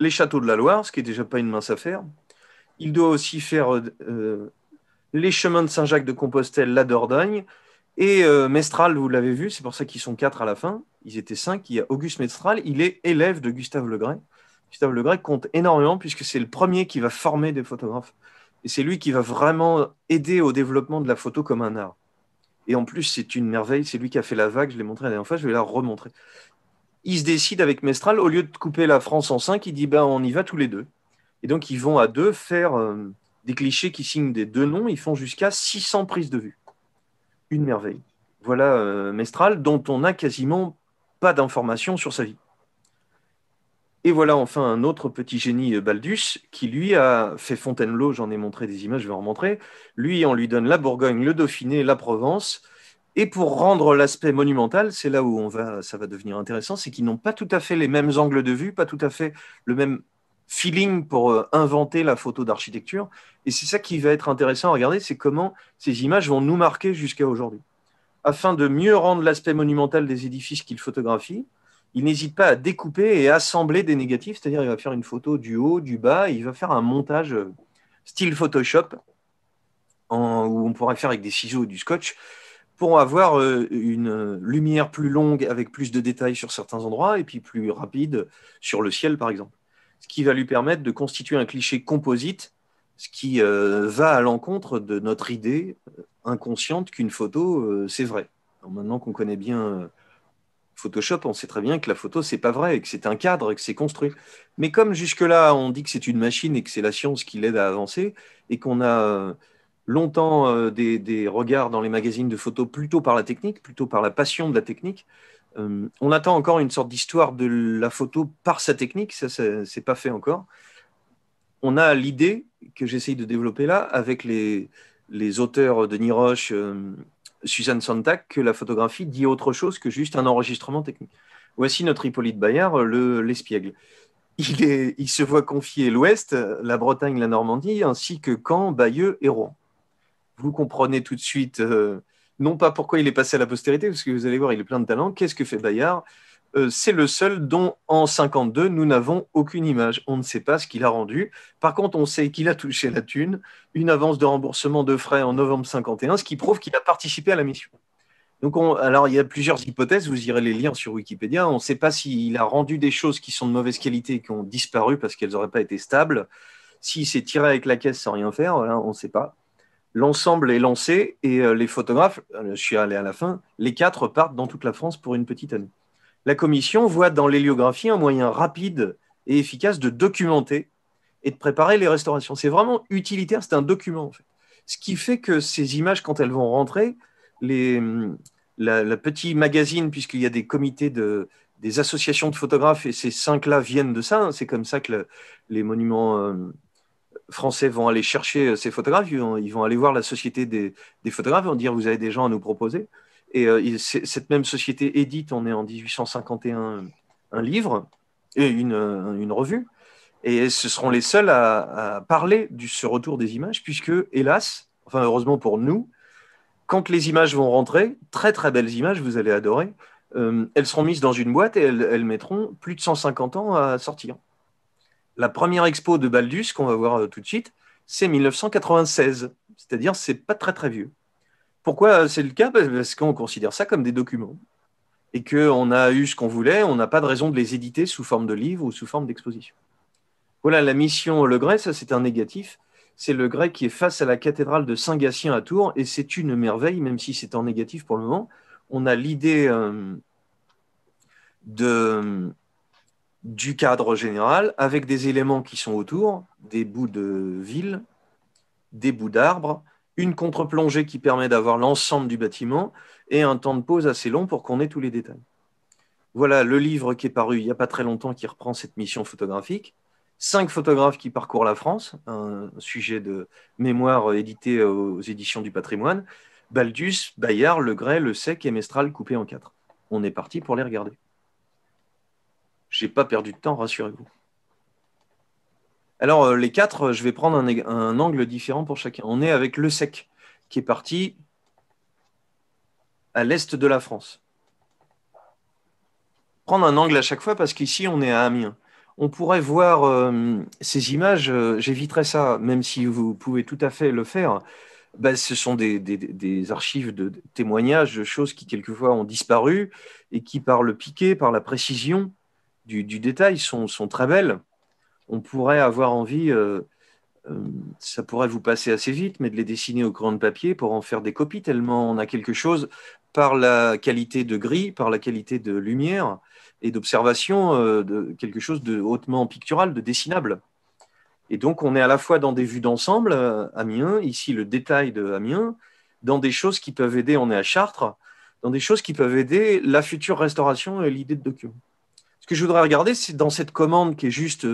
les châteaux de la Loire, ce qui n'est déjà pas une mince affaire. Il doit aussi faire les chemins de Saint-Jacques de Compostelle, la Dordogne. Et Mestral, vous l'avez vu, c'est pour ça qu'ils sont 4 à la fin. Ils étaient 5. Il y a Auguste Mestral, il est élève de Gustave Legray. Gustave Legray compte énormément puisque c'est le premier qui va former des photographes. Et c'est lui qui va vraiment aider au développement de la photo comme un art. Et en plus, c'est une merveille. C'est lui qui a fait la vague. Je l'ai montré la dernière fois. Je vais la remontrer. Il se décide avec Mestral, au lieu de couper la France en 5, il dit ben, on y va tous les deux. Et donc, ils vont à deux faire des clichés qui signent des deux noms. Ils font jusqu'à 600 prises de vue. Une merveille. Voilà Mestral, dont on n'a quasiment pas d'informations sur sa vie. Et voilà enfin un autre petit génie, Baldus, qui lui a fait Fontainebleau, j'en ai montré des images, je vais en montrer. Lui, on lui donne la Bourgogne, le Dauphiné, la Provence. Et pour rendre l'aspect monumental, c'est là où ça va devenir intéressant, c'est qu'ils n'ont pas tout à fait les mêmes angles de vue, pas tout à fait le même feeling pour inventer la photo d'architecture. Et c'est ça qui va être intéressant à regarder, c'est comment ces images vont nous marquer jusqu'à aujourd'hui. Afin de mieux rendre l'aspect monumental des édifices qu'il photographie, il n'hésite pas à découper et assembler des négatifs, c'est-à-dire il va faire une photo du haut, du bas, il va faire un montage style Photoshop, où on pourrait faire avec des ciseaux ou du scotch, pour avoir une lumière plus longue avec plus de détails sur certains endroits et puis plus rapide sur le ciel, par exemple. Ce qui va lui permettre de constituer un cliché composite, ce qui va à l'encontre de notre idée inconsciente qu'une photo, c'est vrai. Alors maintenant qu'on connaît bien Photoshop, on sait très bien que la photo, c'est pas vrai, et que c'est un cadre, et que c'est construit. Mais comme jusque-là, on dit que c'est une machine et que c'est la science qui l'aide à avancer, et qu'on a longtemps des regards dans les magazines de photos plutôt par la technique, plutôt par la passion de la technique, on attend encore une sorte d'histoire de la photo par sa technique, ça, c'est pas fait encore. On a l'idée que j'essaye de développer là avec les auteurs Denis Roche, Suzanne Sontag, que la photographie dit autre chose que juste un enregistrement technique. Voici notre Hippolyte Bayard, l'espiègle. Il se voit confier l'Ouest, la Bretagne, la Normandie, ainsi que Caen, Bayeux et Rouen. Vous comprenez tout de suite, non pas pourquoi il est passé à la postérité, parce que vous allez voir, il est plein de talent. Qu'est-ce que fait Bayard? C'est le seul dont, en 52, nous n'avons aucune image. On ne sait pas ce qu'il a rendu. Par contre, on sait qu'il a touché la thune, une avance de remboursement de frais en novembre 51, ce qui prouve qu'il a participé à la mission. Donc, alors, il y a plusieurs hypothèses, vous irez les lire sur Wikipédia. On ne sait pas s'il a rendu des choses qui sont de mauvaise qualité, qui ont disparu parce qu'elles n'auraient pas été stables. S'il s'est tiré avec la caisse sans rien faire, voilà, on ne sait pas. L'ensemble est lancé et les photographes, je suis allé à la fin, les 4 partent dans toute la France pour une petite année. La commission voit dans l'héliographie un moyen rapide et efficace de documenter et de préparer les restaurations. C'est vraiment utilitaire, c'est un document en fait. Ce qui fait que ces images, quand elles vont rentrer, la petite magazine, puisqu'il y a des comités des associations de photographes, et ces 5-là viennent de ça, hein, c'est comme ça que les monuments français vont aller chercher ces photographes, ils vont aller voir la société des photographes, ils vont dire vous avez des gens à nous proposer. Et cette même société édite, on est en 1851, un livre et une revue. Et ce seront les seuls à parler de ce retour des images, puisque, hélas, enfin heureusement pour nous, quand les images vont rentrer, très très belles images, vous allez adorer, elles seront mises dans une boîte et elles mettront plus de 150 ans à sortir. La première expo de Baldus, qu'on va voir tout de suite, c'est 1996, c'est-à-dire c'est pas très très vieux. Pourquoi c'est le cas? Parce qu'on considère ça comme des documents et qu'on a eu ce qu'on voulait, on n'a pas de raison de les éditer sous forme de livre ou sous forme d'exposition. Voilà, la mission Le Gray, ça c'est un négatif. C'est Le Gray qui est face à la cathédrale de Saint-Gatien à Tours et c'est une merveille, même si c'est en négatif pour le moment. On a l'idée du cadre général avec des éléments qui sont autour, des bouts de ville, des bouts d'arbres, une contre-plongée qui permet d'avoir l'ensemble du bâtiment et un temps de pause assez long pour qu'on ait tous les détails. Voilà le livre qui est paru il n'y a pas très longtemps qui reprend cette mission photographique. 5 photographes qui parcourent la France, un sujet de mémoire édité aux éditions du patrimoine. Baldus, Bayard, Le Gray, Le Sec et Mestral coupés en 4. On est parti pour les regarder. Je n'ai pas perdu de temps, rassurez-vous. Alors, les 4, je vais prendre un angle différent pour chacun. On est avec Le Sec, qui est parti à l'est de la France. Prendre un angle à chaque fois, parce qu'ici, on est à Amiens. On pourrait voir ces images, j'éviterai ça, même si vous pouvez tout à fait le faire. Ben, ce sont des archives de témoignages, de choses qui quelquefois ont disparu et qui, par le piqué, par la précision du détail, sont très belles. On pourrait avoir envie, ça pourrait vous passer assez vite, mais de les dessiner au crayon de papier pour en faire des copies, tellement on a quelque chose par la qualité de gris, par la qualité de lumière et d'observation, de quelque chose de hautement pictural, de dessinable. Et donc, on est à la fois dans des vues d'ensemble, Amiens, ici le détail de Amiens, dans des choses qui peuvent aider, on est à Chartres, dans des choses qui peuvent aider la future restauration et l'idée de document. Ce que je voudrais regarder, c'est dans cette commande qui est juste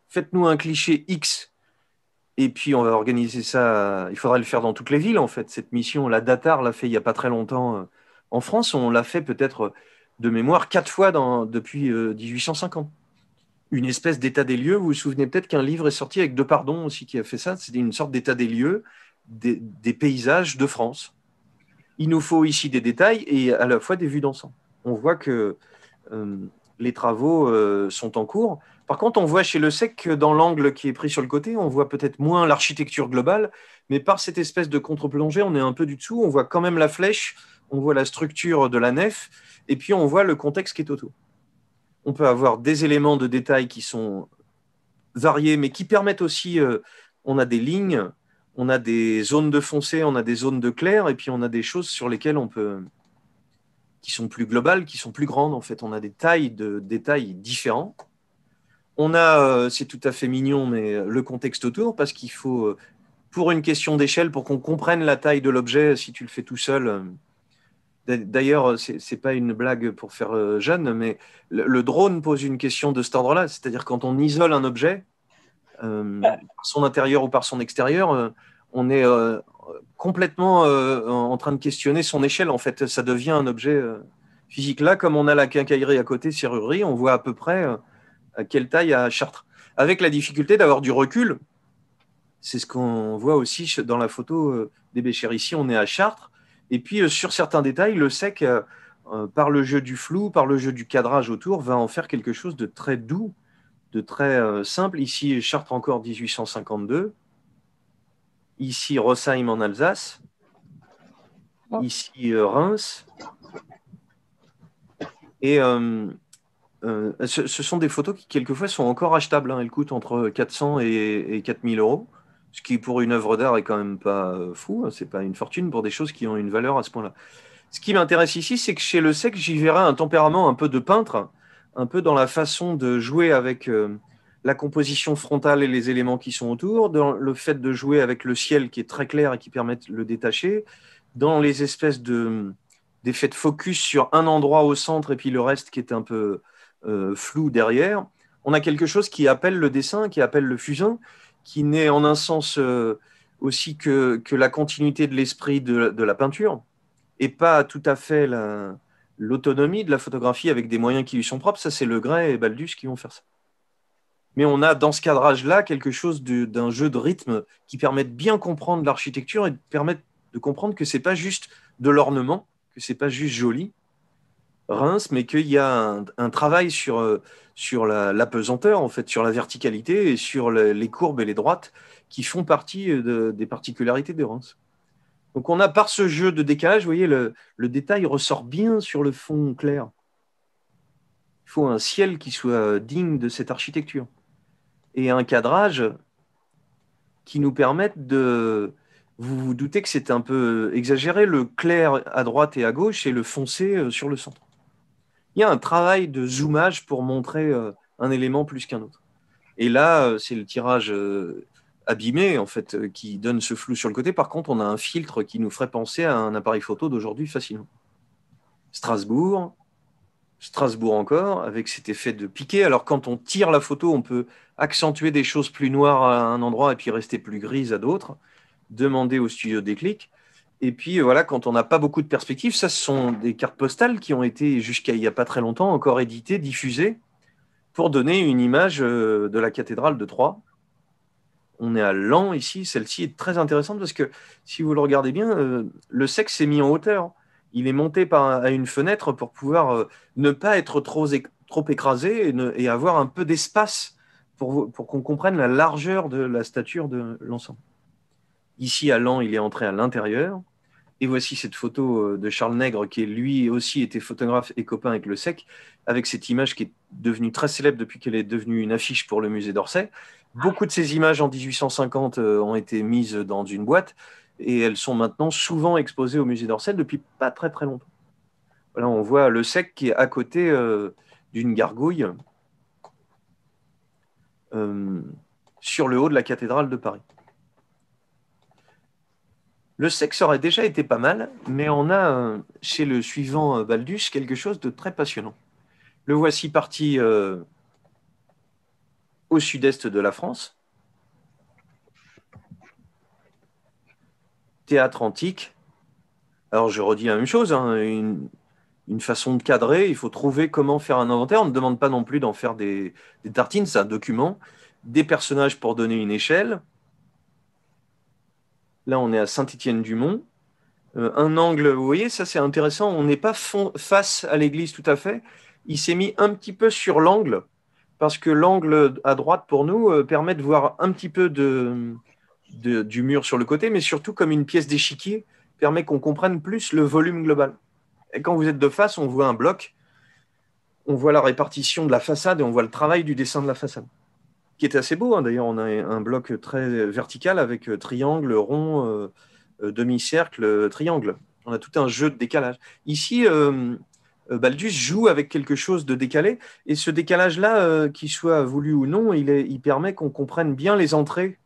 faites-nous un cliché X, et puis on va organiser ça. Il faudrait le faire dans toutes les villes, en fait. Cette mission, la Datar l'a fait il n'y a pas très longtemps en France. On l'a fait peut-être de mémoire 4 fois depuis 1850. une espèce d'état des lieux. Vous vous souvenez peut-être qu'un livre est sorti avec Depardon aussi qui a fait ça. C'était une sorte d'état des lieux des paysages de France. Il nous faut ici des détails et à la fois des vues d'ensemble. On voit que euh, les travaux sont en cours. Par contre, on voit chez Le Sec que dans l'angle qui est pris sur le côté, on voit peut-être moins l'architecture globale, mais par cette espèce de contre-plongée, on est un peu du dessous, on voit quand même la flèche, on voit la structure de la nef, et puis on voit le contexte qui est autour. On peut avoir des éléments de détail qui sont variés, mais qui permettent aussi, on a des lignes, on a des zones de foncé, on a des zones de clair, et puis on a des choses sur lesquelles on peut, qui sont plus globales, qui sont plus grandes. En fait, on a des tailles de détails différents. On a, c'est tout à fait mignon, mais le contexte autour, parce qu'il faut, pour une question d'échelle, pour qu'on comprenne la taille de l'objet, si tu le fais tout seul. D'ailleurs, c'est pas une blague pour faire jeune, mais le drone pose une question de cet ordre-là. C'est-à-dire quand on isole un objet, par son intérieur ou par son extérieur, on est complètement en train de questionner son échelle. En fait, ça devient un objet physique. Là, comme on a la quincaillerie à côté, serrurerie, on voit à peu près à quelle taille à Chartres. Avec la difficulté d'avoir du recul. C'est ce qu'on voit aussi dans la photo des Béchères. Ici, on est à Chartres. Et puis, sur certains détails, le sec, par le jeu du flou, par le jeu du cadrage autour, va en faire quelque chose de très doux, de très simple. Ici, Chartres encore 1852. Ici, Rossheim en Alsace. Ici, Reims. Et ce sont des photos qui, quelquefois, sont encore achetables. Elles coûtent entre 400 et 4000 euros. Ce qui, pour une œuvre d'art, est quand même pas fou. C'est pas une fortune pour des choses qui ont une valeur à ce point-là. Ce qui m'intéresse ici, c'est que chez Le Sec, j'y verrai un tempérament un peu de peintre, un peu dans la façon de jouer avec la composition frontale et les éléments qui sont autour, dans le fait de jouer avec le ciel qui est très clair et qui permet de le détacher, dans les espèces d'effets de focus sur un endroit au centre et puis le reste qui est un peu flou derrière. On a quelque chose qui appelle le dessin, qui appelle le fusain, qui n'est en un sens aussi que la continuité de l'esprit de la peinture et pas tout à fait l'autonomie de la photographie avec des moyens qui lui sont propres. Ça, c'est Le Gray et Baldus qui vont faire ça. Mais on a dans ce cadrage-là quelque chose d'un jeu de rythme qui permet de bien comprendre l'architecture et de permettre de comprendre que c'est pas juste de l'ornement, que c'est pas juste joli, Reims, mais qu'il y a un travail sur la pesanteur, en fait, sur la verticalité et sur les courbes et les droites qui font partie des particularités de Reims. Donc on a par ce jeu de décalage, vous voyez, le détail ressort bien sur le fond clair. Il faut un ciel qui soit digne de cette architecture et un cadrage qui nous permette de... Vous vous doutez que c'est un peu exagéré, le clair à droite et à gauche et le foncé sur le centre. Il y a un travail de zoomage pour montrer un élément plus qu'un autre. Et là, c'est le tirage abîmé, en fait, qui donne ce flou sur le côté. Par contre, on a un filtre qui nous ferait penser à un appareil photo d'aujourd'hui facilement. Strasbourg, Strasbourg encore, avec cet effet de piqué. Alors, quand on tire la photo, on peut accentuer des choses plus noires à un endroit et puis rester plus grises à d'autres. Demander au studio Déclic. Et puis, voilà, quand on n'a pas beaucoup de perspectives, ça, ce sont des cartes postales qui ont été, jusqu'à il n'y a pas très longtemps, encore éditées, diffusées, pour donner une image de la cathédrale de Troyes. On est à Laon ici. Celle-ci est très intéressante parce que si vous le regardez bien, le sexe s'est mis en hauteur. Il est monté à une fenêtre pour pouvoir ne pas être trop écrasé et avoir un peu d'espace pour qu'on comprenne la largeur de la stature de l'ensemble. Ici, à Laon, il est entré à l'intérieur. Et voici cette photo de Charles Nègre, qui lui aussi était photographe et copain avec Le Sec, avec cette image qui est devenue très célèbre depuis qu'elle est devenue une affiche pour le musée d'Orsay. Beaucoup de ces images en 1850 ont été mises dans une boîte et elles sont maintenant souvent exposées au musée d'Orsay depuis pas très très longtemps. Voilà, on voit Le Sec qui est à côté d'une gargouille sur le haut de la cathédrale de Paris. Le sexe aurait déjà été pas mal, mais on a chez le suivant Baldus quelque chose de très passionnant. Le voici parti au sud-est de la France. Théâtre antique. Alors je redis la même chose, hein, une façon de cadrer. Il faut trouver comment faire un inventaire. On ne demande pas non plus d'en faire des tartines, c'est un document. Des personnages pour donner une échelle. Là, on est à Saint-Étienne-du-Mont. Un angle, vous voyez, ça c'est intéressant. On n'est pas face à l'église tout à fait. Il s'est mis un petit peu sur l'angle, parce que l'angle à droite, pour nous, permet de voir un petit peu du mur sur le côté, mais surtout comme une pièce d'échiquier, permet qu'on comprenne plus le volume global. Et quand vous êtes de face, on voit un bloc, on voit la répartition de la façade et on voit le travail du dessin de la façade, qui est assez beau, hein. D'ailleurs, on a un bloc très vertical avec triangle, rond, demi-cercle, triangle. On a tout un jeu de décalage. Ici, Baldus joue avec quelque chose de décalé, et ce décalage-là, qu'il soit voulu ou non, il permet qu'on comprenne bien les entrées,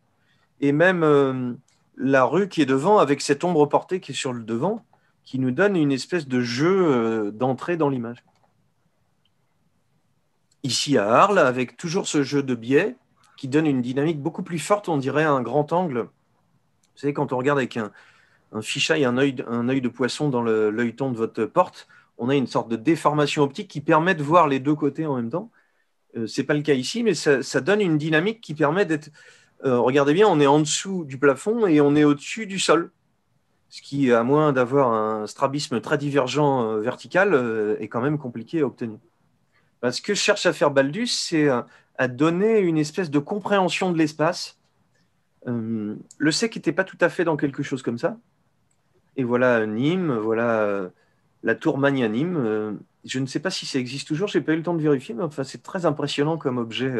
et même la rue qui est devant, avec cette ombre portée qui est sur le devant, qui nous donne une espèce de jeu d'entrée dans l'image. Ici à Arles, avec toujours ce jeu de biais, qui donne une dynamique beaucoup plus forte, on dirait un grand angle. Vous savez, quand on regarde avec un fisheye, un œil de poisson dans l'œilleton de votre porte, on a une sorte de déformation optique qui permet de voir les deux côtés en même temps. Ce n'est pas le cas ici, mais ça donne une dynamique qui permet d'être... regardez bien, on est en dessous du plafond et on est au-dessus du sol. Ce qui, à moins d'avoir un strabisme très divergent vertical, est quand même compliqué à obtenir. Ce que cherche à faire Baldus, c'est à donner une espèce de compréhension de l'espace. Le sec n'était pas tout à fait dans quelque chose comme ça. Et voilà Nîmes, voilà la tour magnanime. Je ne sais pas si ça existe toujours, je n'ai pas eu le temps de vérifier, mais enfin, c'est très impressionnant comme objet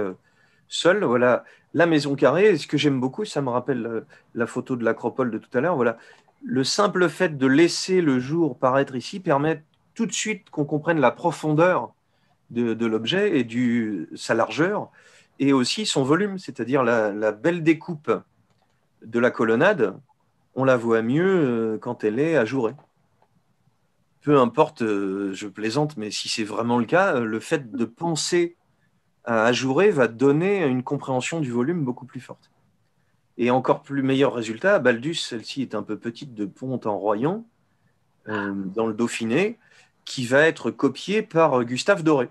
seul. Voilà la maison carrée. Et ce que j'aime beaucoup, ça me rappelle la photo de l'acropole de tout à l'heure. Voilà, le simple fait de laisser le jour paraître ici permet tout de suite qu'on comprenne la profondeur de l'objet et sa largeur, et aussi son volume, c'est-à-dire la belle découpe de la colonnade. On la voit mieux quand elle est ajourée. Peu importe, je plaisante, mais si c'est vraiment le cas, le fait de penser à ajourer va donner une compréhension du volume beaucoup plus forte. Et encore plus meilleur résultat, Baldus, celle-ci est un peu petite, de Pont-en-Royan, dans le Dauphiné, qui va être copiée par Gustave Doré.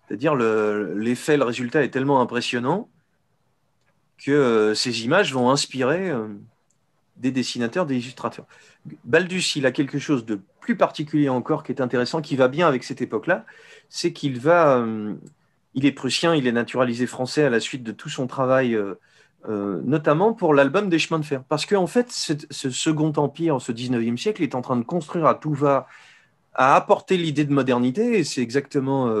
C'est-à-dire l'effet, le résultat est tellement impressionnant que ces images vont inspirer des dessinateurs, des illustrateurs. Baldus, il a quelque chose de plus particulier encore qui est intéressant, qui va bien avec cette époque-là, c'est qu'il est prussien, il est naturalisé français à la suite de tout son travail, notamment pour l'album des chemins de fer. Parce qu'en fait, ce second empire, ce 19e siècle, est en train de construire à tout va, à apporter l'idée de modernité, et c'est exactement...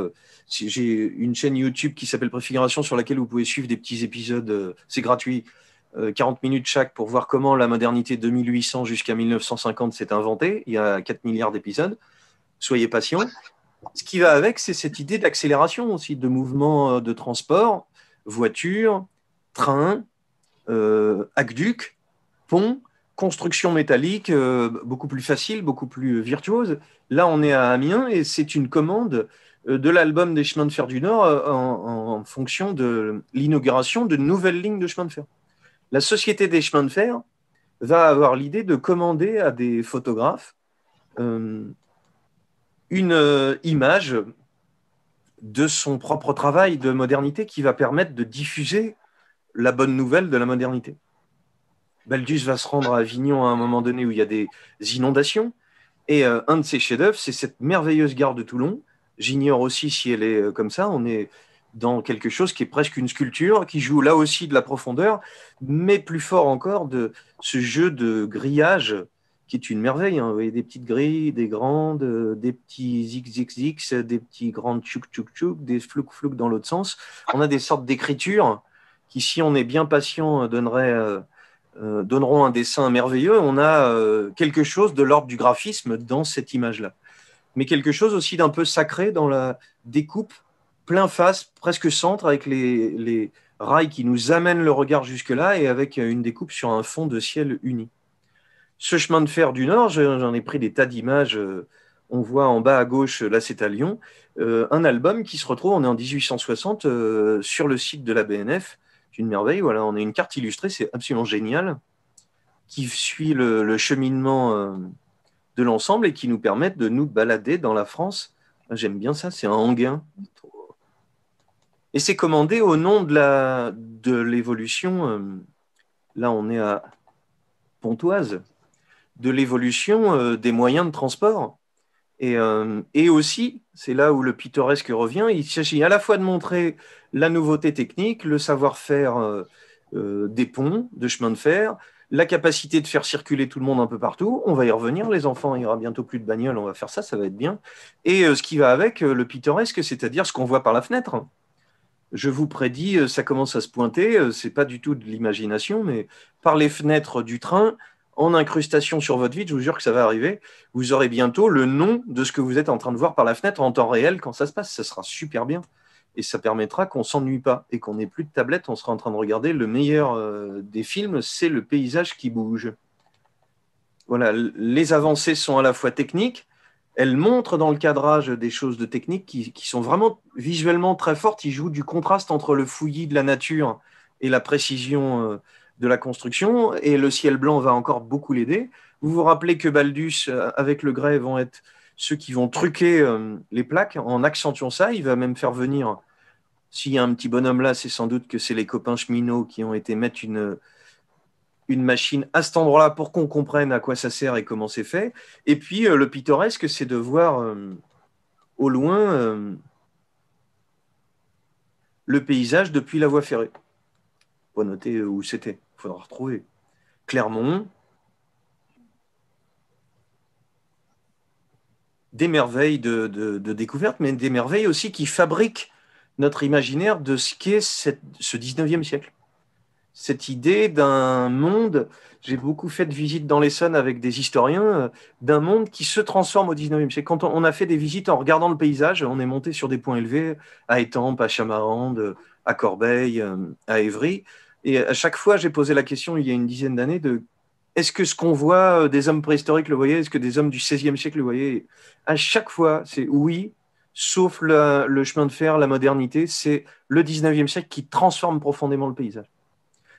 j'ai une chaîne YouTube qui s'appelle Préfiguration, sur laquelle vous pouvez suivre des petits épisodes, c'est gratuit, 40 minutes chaque, pour voir comment la modernité de 1800 jusqu'à 1950 s'est inventée. Il y a 4 milliards d'épisodes. Soyez patients. Ce qui va avec, c'est cette idée d'accélération aussi, de mouvement de transport, voiture, train, aqueduc, pont, construction métallique, beaucoup plus facile, beaucoup plus virtuose. Là, on est à Amiens et c'est une commande de l'album des chemins de fer du Nord en fonction de l'inauguration de nouvelles lignes de chemin de fer. La Société des chemins de fer va avoir l'idée de commander à des photographes une image de son propre travail de modernité qui va permettre de diffuser la bonne nouvelle de la modernité. Baldus va se rendre à Avignon à un moment donné où il y a des inondations, et un de ses chefs-d'œuvre, c'est cette merveilleuse gare de Toulon. J'ignore aussi si elle est comme ça. On est dans quelque chose qui est presque une sculpture, qui joue là aussi de la profondeur, mais plus fort encore de ce jeu de grillage qui est une merveille, hein. Vous voyez des petites grilles, des grandes, des petits XXX, des petits grands tchouk-tchouk-tchouk, des flouk-flouk dans l'autre sens. On a des sortes d'écritures qui, si on est bien patient, donneront un dessin merveilleux. On a quelque chose de l'ordre du graphisme dans cette image-là, mais quelque chose aussi d'un peu sacré dans la découpe plein face, presque centre, avec les rails qui nous amènent le regard jusque-là, et avec une découpe sur un fond de ciel uni. Ce chemin de fer du Nord, j'en ai pris des tas d'images. On voit en bas à gauche, là c'est à Lyon, un album qui se retrouve, on est en 1860, sur le site de la BNF. C'est une merveille, voilà, on a une carte illustrée, c'est absolument génial, qui suit le cheminement de l'ensemble et qui nous permettent de nous balader dans la France. J'aime bien ça, c'est un Anguin. Et c'est commandé au nom de l'évolution. Là, on est à Pontoise, de l'évolution des moyens de transport. Et aussi, c'est là où le pittoresque revient, il s'agit à la fois de montrer la nouveauté technique, le savoir-faire des ponts, de chemin de fer, la capacité de faire circuler tout le monde un peu partout. On va y revenir, les enfants, il n'y aura bientôt plus de bagnole, on va faire ça, ça va être bien. Et ce qui va avec le pittoresque, c'est-à-dire ce qu'on voit par la fenêtre. Je vous prédis, ça commence à se pointer, c'est pas du tout de l'imagination, mais par les fenêtres du train, en incrustation sur votre vitre, je vous jure que ça va arriver, vous aurez bientôt le nom de ce que vous êtes en train de voir par la fenêtre en temps réel quand ça se passe. Ça sera super bien. Et ça permettra qu'on ne s'ennuie pas et qu'on n'ait plus de tablette, on sera en train de regarder le meilleur des films, c'est le paysage qui bouge. Voilà, les avancées sont à la fois techniques, elles montrent dans le cadrage des choses de technique qui sont vraiment visuellement très fortes. Ils jouent du contraste entre le fouillis de la nature et la précision de la construction. Et le ciel blanc va encore beaucoup l'aider. Vous vous rappelez que Baldus, avec le grès, vont être ceux qui vont truquer les plaques en accentuant ça. Il va même faire venir, s'il y a un petit bonhomme là, c'est sans doute que c'est les copains cheminots qui ont été mettre une machine à cet endroit-là pour qu'on comprenne à quoi ça sert et comment c'est fait. Et puis, le pittoresque, c'est de voir au loin le paysage depuis la voie ferrée. Faut noter où c'était. Il faudra retrouver. Clermont. Des merveilles de découverte, mais des merveilles aussi qui fabriquent notre imaginaire de ce qu'est ce 19e siècle. Cette idée d'un monde, j'ai beaucoup fait de visites dans l'Essonne avec des historiens, d'un monde qui se transforme au 19e siècle. Quand on a fait des visites en regardant le paysage, on est monté sur des points élevés, à Étampes, à Chamarande, à Corbeil, à Évry. Et à chaque fois, j'ai posé la question, il y a une dizaine d'années, de est-ce que ce qu'on voit des hommes préhistoriques le voyaient? Est-ce que des hommes du 16e siècle le voyaient? À chaque fois, c'est oui, sauf le chemin de fer, la modernité, c'est le 19e siècle qui transforme profondément le paysage.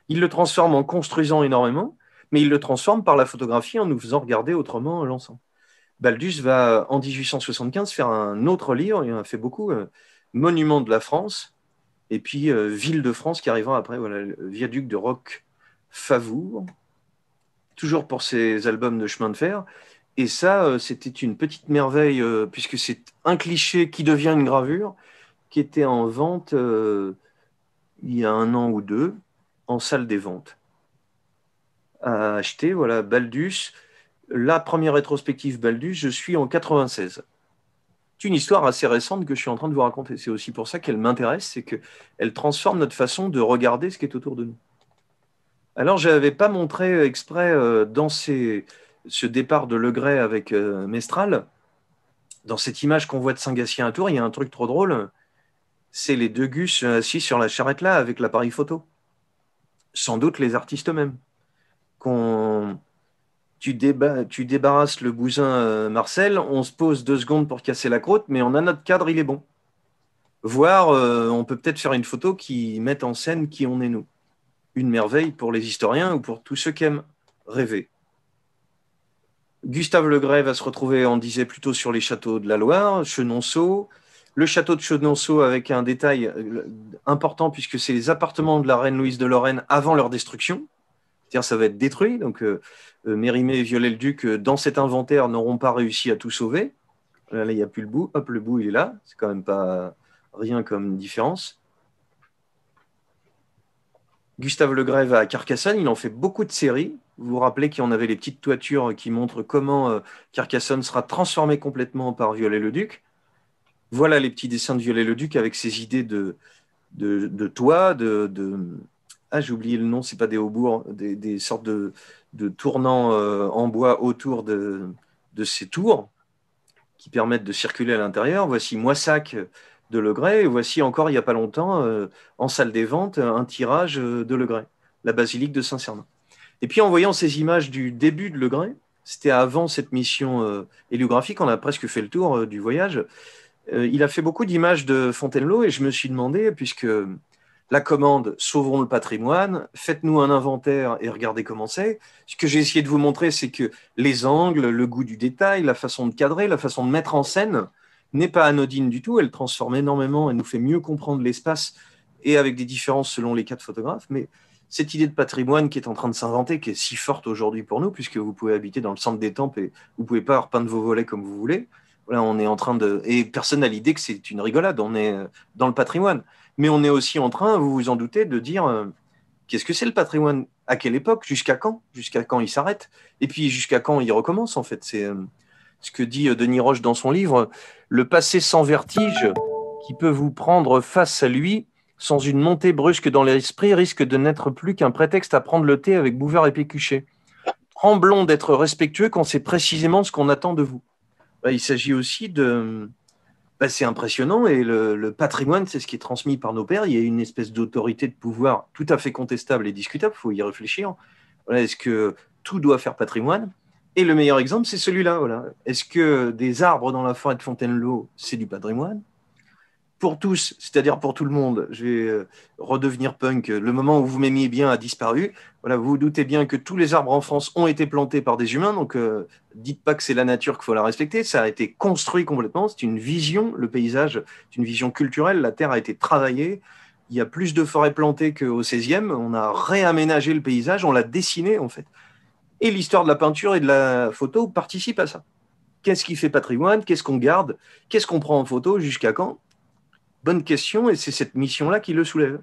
Il le transforme en construisant énormément, mais il le transforme par la photographie en nous faisant regarder autrement l'ensemble. Baldus va, en 1875, faire un autre livre, il en a fait beaucoup, Monument de la France, et puis Ville de France qui arrivera après, voilà, le viaduc de Roquefavour, toujours pour ses albums de chemin de fer. Et ça, c'était une petite merveille, puisque c'est un cliché qui devient une gravure, qui était en vente il y a un an ou deux, en salle des ventes. À acheter, voilà, Baldus. La première rétrospective Baldus, je suis en 96. C'est une histoire assez récente que je suis en train de vous raconter. C'est aussi pour ça qu'elle m'intéresse, c'est qu'elle transforme notre façon de regarder ce qui est autour de nous. Alors, je n'avais pas montré exprès dans ce départ de Le Gray avec Mestral, dans cette image qu'on voit de Saint-Gatien à Tours, il y a un truc trop drôle, c'est les deux gus assis sur la charrette là avec l'appareil photo. Sans doute les artistes eux-mêmes. Tu débarrasses le bousin Marcel, on se pose 2 secondes pour casser la croûte, mais on a notre cadre, il est bon. Voire, on peut peut-être faire une photo qui mette en scène qui on est nous. Une merveille pour les historiens ou pour tous ceux qui aiment rêver. Gustave Le Gray va se retrouver, on disait plutôt sur les châteaux de la Loire, Chenonceau. Le château de Chenonceau avec un détail important puisque c'est les appartements de la reine Louise de Lorraine avant leur destruction. C'est-à-dire ça va être détruit. Donc Mérimée et Viollet-le-Duc, dans cet inventaire, n'auront pas réussi à tout sauver. Là, il n'y a plus le bout. Hop, le bout, il est là. C'est quand même pas rien comme différence. Gustave Le Gray va à Carcassonne, il en fait beaucoup de séries. Vous vous rappelez qu'il y en avait les petites toitures qui montrent comment Carcassonne sera transformée complètement par Viollet-le-Duc. Voilà les petits dessins de Viollet-le-Duc avec ses idées de toit, Ah, j'ai oublié le nom, c'est pas des haubours, des sortes de tournants en bois autour de ces tours qui permettent de circuler à l'intérieur. Voici Moissac de Le Gray, et voici encore il n'y a pas longtemps, en salle des ventes, un tirage de Le Gray, la basilique de Saint-Cernin. Et puis en voyant ces images du début de Le Gray, c'était avant cette mission héliographique, on a presque fait le tour du voyage, il a fait beaucoup d'images de Fontainebleau, et je me suis demandé, puisque la commande Sauvons le patrimoine, faites-nous un inventaire et regardez comment c'est. Ce que j'ai essayé de vous montrer, c'est que les angles, le goût du détail, la façon de cadrer, la façon de mettre en scène n'est pas anodine du tout. Elle transforme énormément, elle nous fait mieux comprendre l'espace et avec des différences selon les cas de photographes. Mais cette idée de patrimoine qui est en train de s'inventer, qui est si forte aujourd'hui pour nous, puisque vous pouvez habiter dans le centre d'Étampes et vous pouvez pas repeindre vos volets comme vous voulez. Voilà, on est en train de... Et personne n'a l'idée que c'est une rigolade, on est dans le patrimoine. Mais on est aussi en train, vous vous en doutez, de dire qu'est-ce que c'est le patrimoine? À quelle époque? Jusqu'à quand? Jusqu'à quand il s'arrête? Et puis jusqu'à quand il recommence, en fait? C'est ce que dit Denis Roche dans son livre, le passé sans vertige qui peut vous prendre face à lui sans une montée brusque dans l'esprit risque de n'être plus qu'un prétexte à prendre le thé avec Bouvard et Pécuchet. Tremblons d'être respectueux quand c'est précisément ce qu'on attend de vous. Il s'agit aussi de... c'est impressionnant et le patrimoine, c'est ce qui est transmis par nos pères. Il y a une espèce d'autorité de pouvoir tout à fait contestable et discutable, il faut y réfléchir. Voilà, est-ce que tout doit faire patrimoine? Et le meilleur exemple, c'est celui-là. Voilà. Est-ce que des arbres dans la forêt de Fontainebleau, c'est du patrimoine? Pour tous, c'est-à-dire pour tout le monde, je vais redevenir punk. Le moment où vous m'aimiez bien a disparu. Voilà, vous vous doutez bien que tous les arbres en France ont été plantés par des humains, donc dites pas que c'est la nature qu'il faut la respecter. Ça a été construit complètement. C'est une vision, le paysage, c'est une vision culturelle. La terre a été travaillée. Il y a plus de forêts plantées qu'au 16e. On a réaménagé le paysage, on l'a dessiné en fait. Et l'histoire de la peinture et de la photo participe à ça. Qu'est-ce qui fait patrimoine? Qu'est-ce qu'on garde? Qu'est-ce qu'on prend en photo? Jusqu'à quand? Bonne question, et c'est cette mission-là qui le soulève.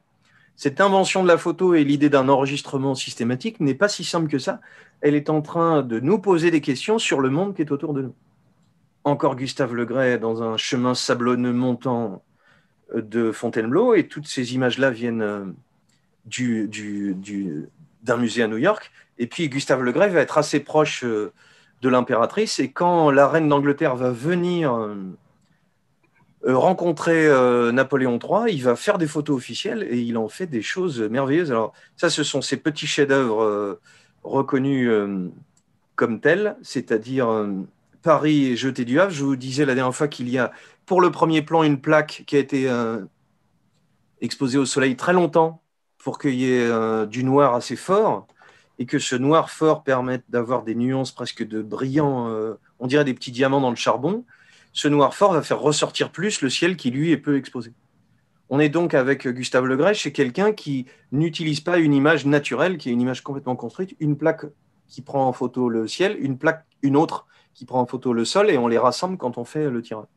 Cette invention de la photo et l'idée d'un enregistrement systématique n'est pas si simple que ça. Elle est en train de nous poser des questions sur le monde qui est autour de nous. Encore Gustave Le Gray dans un chemin sablonneux montant de Fontainebleau, et toutes ces images-là viennent d'un musée à New York. Et puis Gustave Le Gray va être assez proche de l'impératrice, et quand la reine d'Angleterre va venir rencontrer Napoléon III, il va faire des photos officielles et il en fait des choses merveilleuses. Alors ça, ce sont ces petits chefs-d'œuvre reconnus comme tels, c'est-à-dire Paris et Jetée du Havre. Je vous disais la dernière fois qu'il y a pour le premier plan une plaque qui a été exposée au soleil très longtemps pour qu'il y ait du noir assez fort et que ce noir fort permette d'avoir des nuances presque de brillants, on dirait des petits diamants dans le charbon. Ce noir fort va faire ressortir plus le ciel qui, lui, est peu exposé. On est donc avec Gustave Le Gray chez quelqu'un qui n'utilise pas une image naturelle, qui est une image complètement construite, une plaque qui prend en photo le ciel, une autre qui prend en photo le sol, et on les rassemble quand on fait le tirage.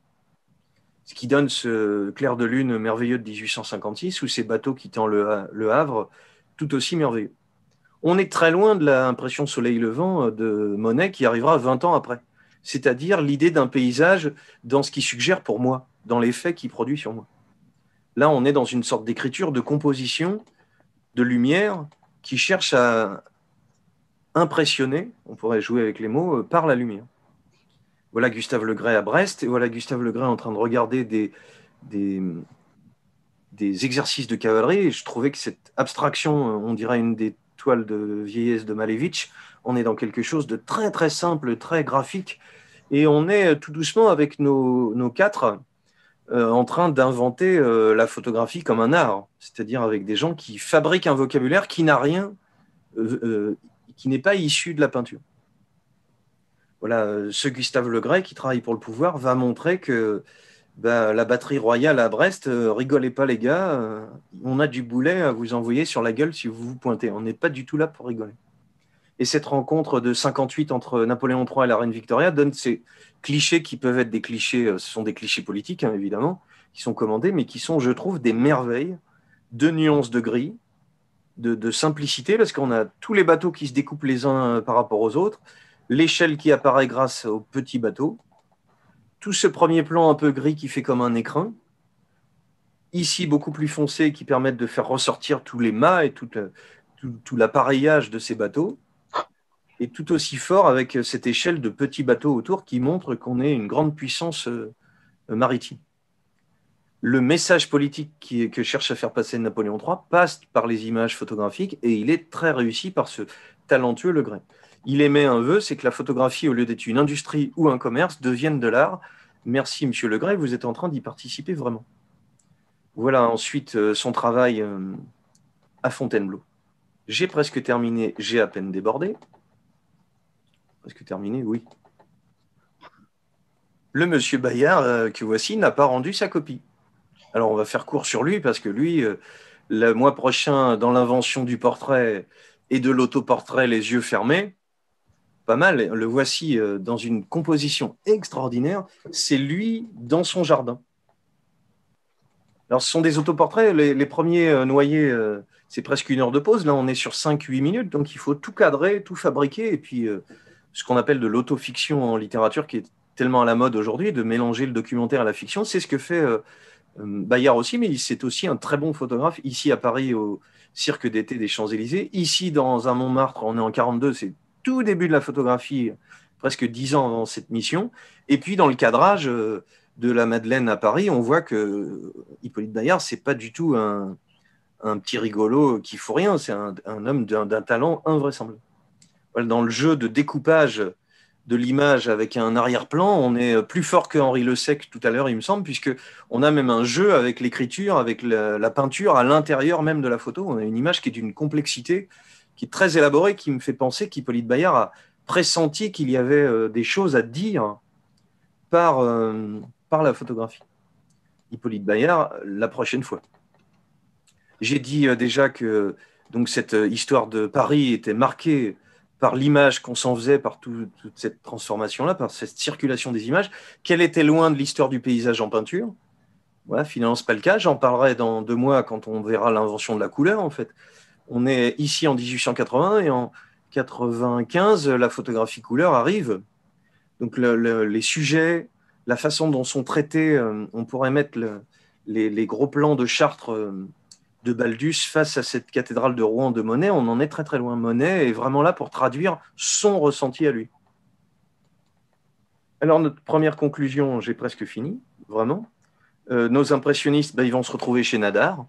Ce qui donne ce clair de lune merveilleux de 1856 ou ces bateaux quittant le Havre tout aussi merveilleux. On est très loin de l'impression soleil levant de Monet qui arrivera 20 ans après. C'est-à-dire l'idée d'un paysage dans ce qui suggère pour moi, dans l'effet qu'il produit sur moi. Là, on est dans une sorte d'écriture, de composition, de lumière, qui cherche à impressionner, on pourrait jouer avec les mots, par la lumière. Voilà Gustave Le Gray à Brest, et voilà Gustave Le Gray en train de regarder des exercices de cavalerie, et je trouvais que cette abstraction, on dirait une des toiles de vieillesse de Malevich, on est dans quelque chose de très très simple, très graphique, et on est tout doucement avec nos quatre en train d'inventer la photographie comme un art, c'est-à-dire avec des gens qui fabriquent un vocabulaire qui n'a rien, qui n'est pas issu de la peinture. Voilà, ce Gustave Le Gray qui travaille pour le pouvoir va montrer que la batterie royale à Brest, rigolez pas les gars, on a du boulet à vous envoyer sur la gueule si vous vous pointez. On n'est pas du tout là pour rigoler. Et cette rencontre de 58 entre Napoléon III et la reine Victoria donne ces clichés qui peuvent être des clichés, ce sont des clichés politiques hein, évidemment, qui sont commandés, mais qui sont, je trouve, des merveilles de nuances de gris, de simplicité, parce qu'on a tous les bateaux qui se découpent les uns par rapport aux autres, l'échelle qui apparaît grâce aux petits bateaux, tout ce premier plan un peu gris qui fait comme un écrin, ici beaucoup plus foncé qui permettent de faire ressortir tous les mâts et tout l'appareillage de ces bateaux, et tout aussi fort avec cette échelle de petits bateaux autour qui montre qu'on est une grande puissance maritime. Le message politique que cherche à faire passer Napoléon III passe par les images photographiques et il est très réussi par ce talentueux Le Gray. Il émet un vœu, c'est que la photographie, au lieu d'être une industrie ou un commerce, devienne de l'art. Merci, monsieur Le Gray, vous êtes en train d'y participer vraiment. Voilà ensuite son travail à Fontainebleau. J'ai presque terminé, j'ai à peine débordé. Presque terminé, oui. Le monsieur Bayard, que voici, n'a pas rendu sa copie. Alors, on va faire court sur lui, parce que lui, le mois prochain, dans l'invention du portrait et de l'autoportrait les yeux fermés, pas mal, le voici dans une composition extraordinaire. C'est lui dans son jardin. Alors, ce sont des autoportraits. Les premiers noyés, c'est presque 1 heure de pause. Là, on est sur 5-8 minutes. Donc, il faut tout cadrer, tout fabriquer. Et puis, ce qu'on appelle de l'autofiction en littérature, qui est tellement à la mode aujourd'hui, de mélanger le documentaire à la fiction, c'est ce que fait Bayard aussi, mais c'est aussi un très bon photographe. Ici, à Paris, au Cirque d'été des Champs-Élysées. Ici, dans un Montmartre, on est en 42, c'est tout début de la photographie, presque 10 ans avant cette mission. Et puis, dans le cadrage de la Madeleine à Paris, on voit que Hippolyte Bayard, c'est pas du tout un petit rigolo qui fout rien, c'est un homme d'un talent invraisemblable. Voilà, dans le jeu de découpage de l'image avec un arrière-plan, on est plus fort que Henri Le Sec tout à l'heure, il me semble, puisqu'on a même un jeu avec l'écriture, avec la peinture à l'intérieur même de la photo. On a une image qui est d'une complexité, qui est très élaborée, qui me fait penser qu'Hippolyte Bayard a pressenti qu'il y avait des choses à dire par la photographie. Hippolyte Bayard, la prochaine fois. J'ai dit déjà que donc, cette histoire de Paris était marquée par l'image qu'on s'en faisait, par toute cette transformation-là, par cette circulation des images, qu'elle était loin de l'histoire du paysage en peinture. Voilà, finalement, ce n'est pas le cas. J'en parlerai dans 2 mois quand on verra l'invention de la couleur, en fait. On est ici en 1880 et en 95, la photographie couleur arrive. Donc, les sujets, la façon dont sont traités, on pourrait mettre les gros plans de Chartres de Baldus face à cette cathédrale de Rouen de Monet, on en est très très loin. Monet est vraiment là pour traduire son ressenti à lui. Alors notre première conclusion, j'ai presque fini, vraiment. Nos impressionnistes, ils vont se retrouver chez Nadar,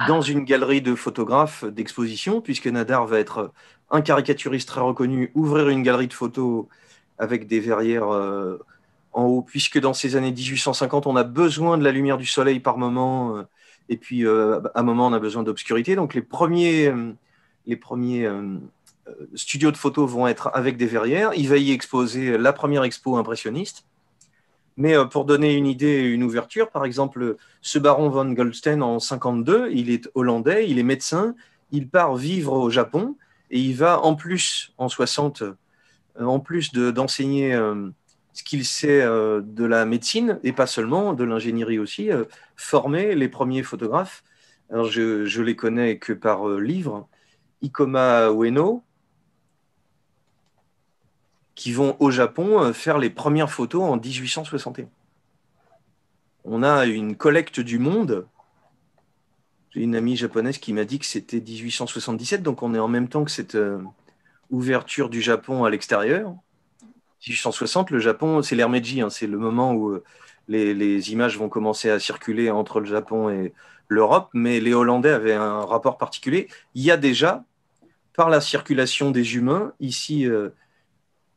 dans une galerie de photographes d'exposition, puisque Nadar va être un caricaturiste très reconnu, ouvrir une galerie de photos avec des verrières en haut, puisque dans ces années 1850, on a besoin de la lumière du soleil par moment, et puis à un moment, on a besoin d'obscurité. Donc les premiers studios de photos vont être avec des verrières. Il va y exposer la première expo impressionniste. Mais pour donner une idée et une ouverture, par exemple, ce baron von Goldstein en 52, il est hollandais, il est médecin, il part vivre au Japon et il va en plus, en 60, en plus d'enseigner ce qu'il sait de la médecine, et pas seulement, de l'ingénierie aussi, former les premiers photographes. Alors je les connais que par livre, Ikoma Ueno, qui vont au Japon faire les premières photos en 1861. On a une collecte du monde. J'ai une amie japonaise qui m'a dit que c'était 1877, donc on est en même temps que cette ouverture du Japon à l'extérieur. 1860, le Japon, c'est l'ère Meiji, c'est le moment où les images vont commencer à circuler entre le Japon et l'Europe, mais les Hollandais avaient un rapport particulier. Il y a déjà, par la circulation des humains, ici,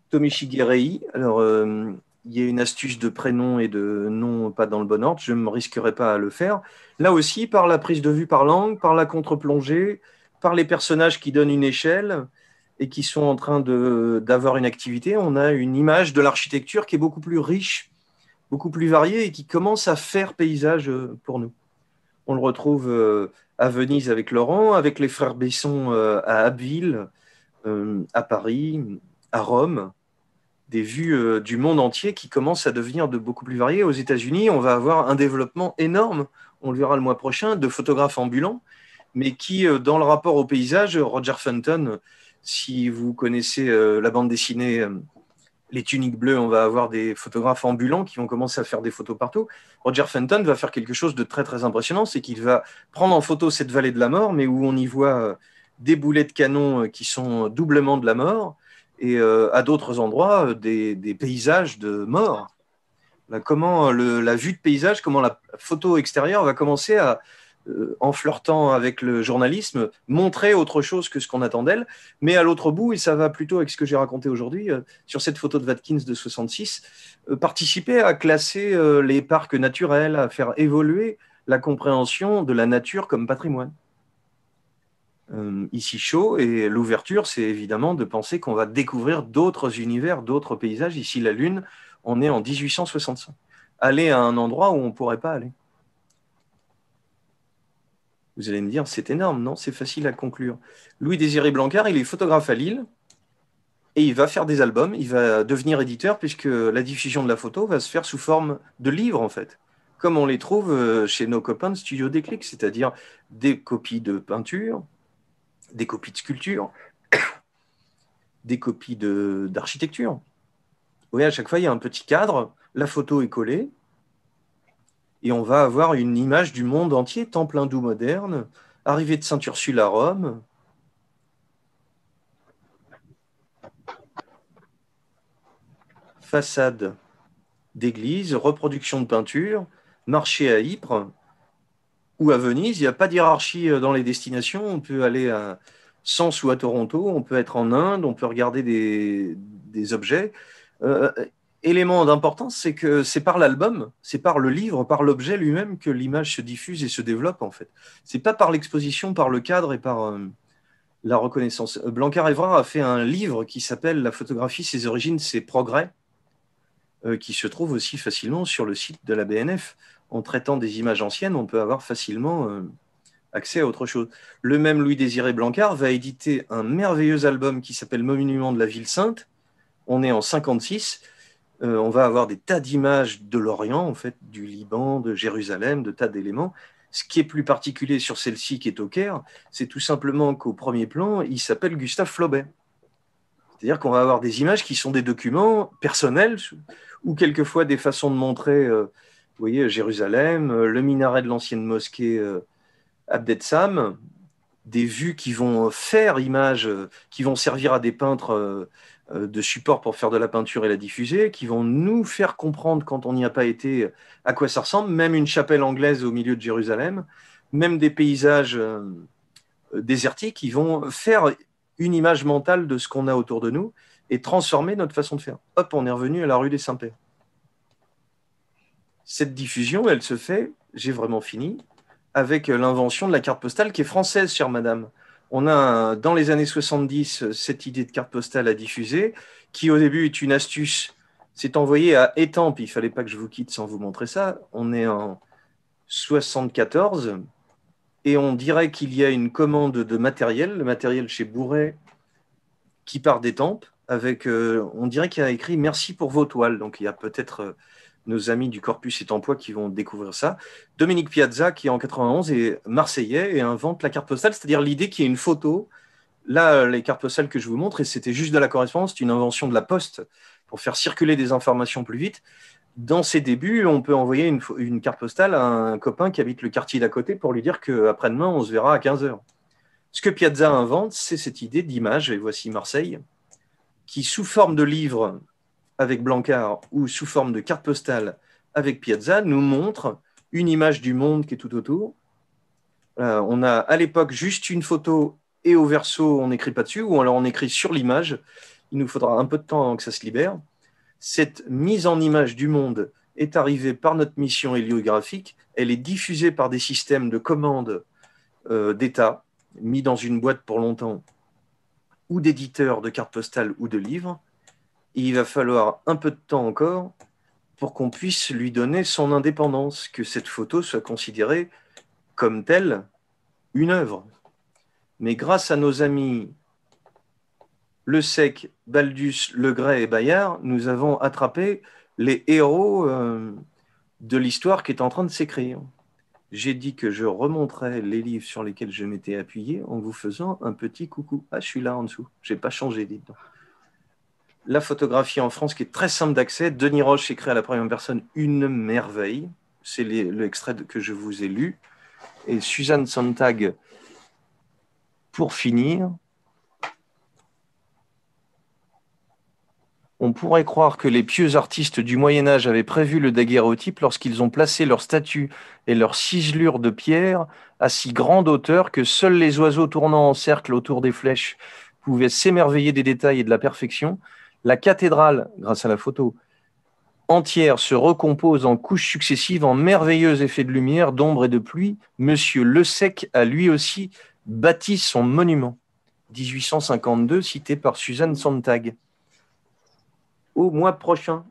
Tomichi Rei, alors il y a une astuce de prénom et de nom pas dans le bon ordre, je ne me risquerai pas à le faire. Là aussi, par la prise de vue par l'angle, par la contre-plongée, par les personnages qui donnent une échelle et qui sont en train d'avoir une activité, on a une image de l'architecture qui est beaucoup plus riche, beaucoup plus variée et qui commence à faire paysage pour nous. On le retrouve à Venise avec Laurent, avec les frères Besson à Abbeville, à Paris, à Rome. Des vues du monde entier qui commencent à devenir beaucoup plus variées. Aux États-Unis, on va avoir un développement énorme, on le verra le mois prochain, de photographes ambulants, mais qui, dans le rapport au paysage, Roger Fenton, si vous connaissez la bande dessinée Les Tuniques Bleues, on va avoir des photographes ambulants qui vont commencer à faire des photos partout. Roger Fenton va faire quelque chose de très très impressionnant, c'est qu'il va prendre en photo cette vallée de la mort, mais où on y voit des boulets de canon qui sont doublement de la mort, et à d'autres endroits, des paysages de mort. Là, comment la vue de paysage, comment la photo extérieure va commencer à, en flirtant avec le journalisme, montrer autre chose que ce qu'on attend d'elle. Mais à l'autre bout, et ça va plutôt avec ce que j'ai raconté aujourd'hui, sur cette photo de Watkins de 66, participer à classer les parcs naturels, à faire évoluer la compréhension de la nature comme patrimoine. Ici chaud, et l'ouverture, c'est évidemment de penser qu'on va découvrir d'autres univers, d'autres paysages. Ici, la Lune, on est en 1865. Aller à un endroit où on ne pourrait pas aller. Vous allez me dire, c'est énorme, non? C'est facile à conclure. Louis-Désiré Blancard, il est photographe à Lille, et il va faire des albums, il va devenir éditeur, puisque la diffusion de la photo va se faire sous forme de livres, en fait, comme on les trouve chez nos copains de Studio Déclic, c'est-à-dire des copies de peinture, des copies de sculpture, des copies d'architecture. Vous voyez, à chaque fois, il y a un petit cadre, la photo est collée, et on va avoir une image du monde entier, temple hindou moderne, arrivée de Sainte-Ursule à Rome. Façade d'église, reproduction de peinture, marché à Ypres ou à Venise. Il n'y a pas de hiérarchie dans les destinations. On peut aller à Sens ou à Toronto, on peut être en Inde, on peut regarder des objets. Élément d'importance, c'est que c'est par l'album, c'est par le livre, par l'objet lui-même que l'image se diffuse et se développe, en fait. C'est pas par l'exposition, par le cadre et par la reconnaissance. Blancard-Évrard a fait un livre qui s'appelle « La photographie, ses origines, ses progrès », qui se trouve aussi facilement sur le site de la BNF. En traitant des images anciennes, on peut avoir facilement accès à autre chose. Le même Louis-Désiré Blancard va éditer un merveilleux album qui s'appelle « Monument de la ville sainte ». On est en 56. On va avoir des tas d'images de l'Orient, en fait, du Liban, de Jérusalem, de tas d'éléments. Ce qui est plus particulier sur celle-ci, qui est au Caire, c'est tout simplement qu'au premier plan, il s'appelle Gustave Flaubert. C'est-à-dire qu'on va avoir des images qui sont des documents personnels, ou quelquefois des façons de montrer, vous voyez, Jérusalem, le minaret de l'ancienne mosquée Abdeslam, des vues qui vont faire image, qui vont servir à des peintres de support pour faire de la peinture et la diffuser, qui vont nous faire comprendre, quand on n'y a pas été, à quoi ça ressemble, même une chapelle anglaise au milieu de Jérusalem, même des paysages désertiques, qui vont faire une image mentale de ce qu'on a autour de nous et transformer notre façon de faire. Hop, on est revenu à la rue des Saints-Pères. Cette diffusion, elle se fait, j'ai vraiment fini, avec l'invention de la carte postale qui est française, chère madame. On a, dans les années 70, cette idée de carte postale à diffuser, qui au début est une astuce. C'est envoyé à Étampes. Il ne fallait pas que je vous quitte sans vous montrer ça. On est en 74 et on dirait qu'il y a une commande de matériel, le matériel chez Bourret, qui part d'Étampes, avec, on dirait qu'il y a écrit « Merci pour vos toiles ». Donc il y a peut-être nos amis du Corpus étampois qui vont découvrir ça. Dominique Piazza, qui en 91 est marseillais et invente la carte postale, c'est-à-dire l'idée qu'il y ait une photo. Là, les cartes postales que je vous montre, et c'était juste de la correspondance, c'est une invention de la Poste pour faire circuler des informations plus vite. Dans ses débuts, on peut envoyer une carte postale à un copain qui habite le quartier d'à côté pour lui dire qu'après-demain, on se verra à 15h. Ce que Piazza invente, c'est cette idée d'image, et voici Marseille, qui, sous forme de livre avec Blancard ou sous forme de carte postale avec Piazza, nous montre une image du monde qui est tout autour. On a à l'époque juste une photo et au verso, on n'écrit pas dessus, ou alors on écrit sur l'image. Il nous faudra un peu de temps avant que ça se libère. Cette mise en image du monde est arrivée par notre mission héliographique. Elle est diffusée par des systèmes de commande d'État, mis dans une boîte pour longtemps, ou d'éditeurs de cartes postales ou de livres. Et il va falloir un peu de temps encore pour qu'on puisse lui donner son indépendance, que cette photo soit considérée comme telle une œuvre. Mais grâce à nos amis Le Sec, Baldus, Legray et Bayard, nous avons attrapé les héros de l'histoire qui est en train de s'écrire. J'ai dit que je remonterais les livres sur lesquels je m'étais appuyé en vous faisant un petit coucou. Ah, je suis là en dessous, je n'ai pas changé, dites donc. La photographie en France, qui est très simple d'accès. Denis Roche écrit à la première personne une merveille. C'est l'extrait que je vous ai lu. Et Suzanne Sontag, pour finir, on pourrait croire que les pieux artistes du Moyen-Âge avaient prévu le daguerréotype lorsqu'ils ont placé leurs statues et leurs ciselures de pierre à si grande hauteur que seuls les oiseaux tournant en cercle autour des flèches pouvaient s'émerveiller des détails et de la perfection. La cathédrale, grâce à la photo, entière se recompose en couches successives en merveilleux effets de lumière, d'ombre et de pluie, Monsieur Le Sec a lui aussi bâti son monument. 1852, cité par Suzanne Sontag. Au mois prochain.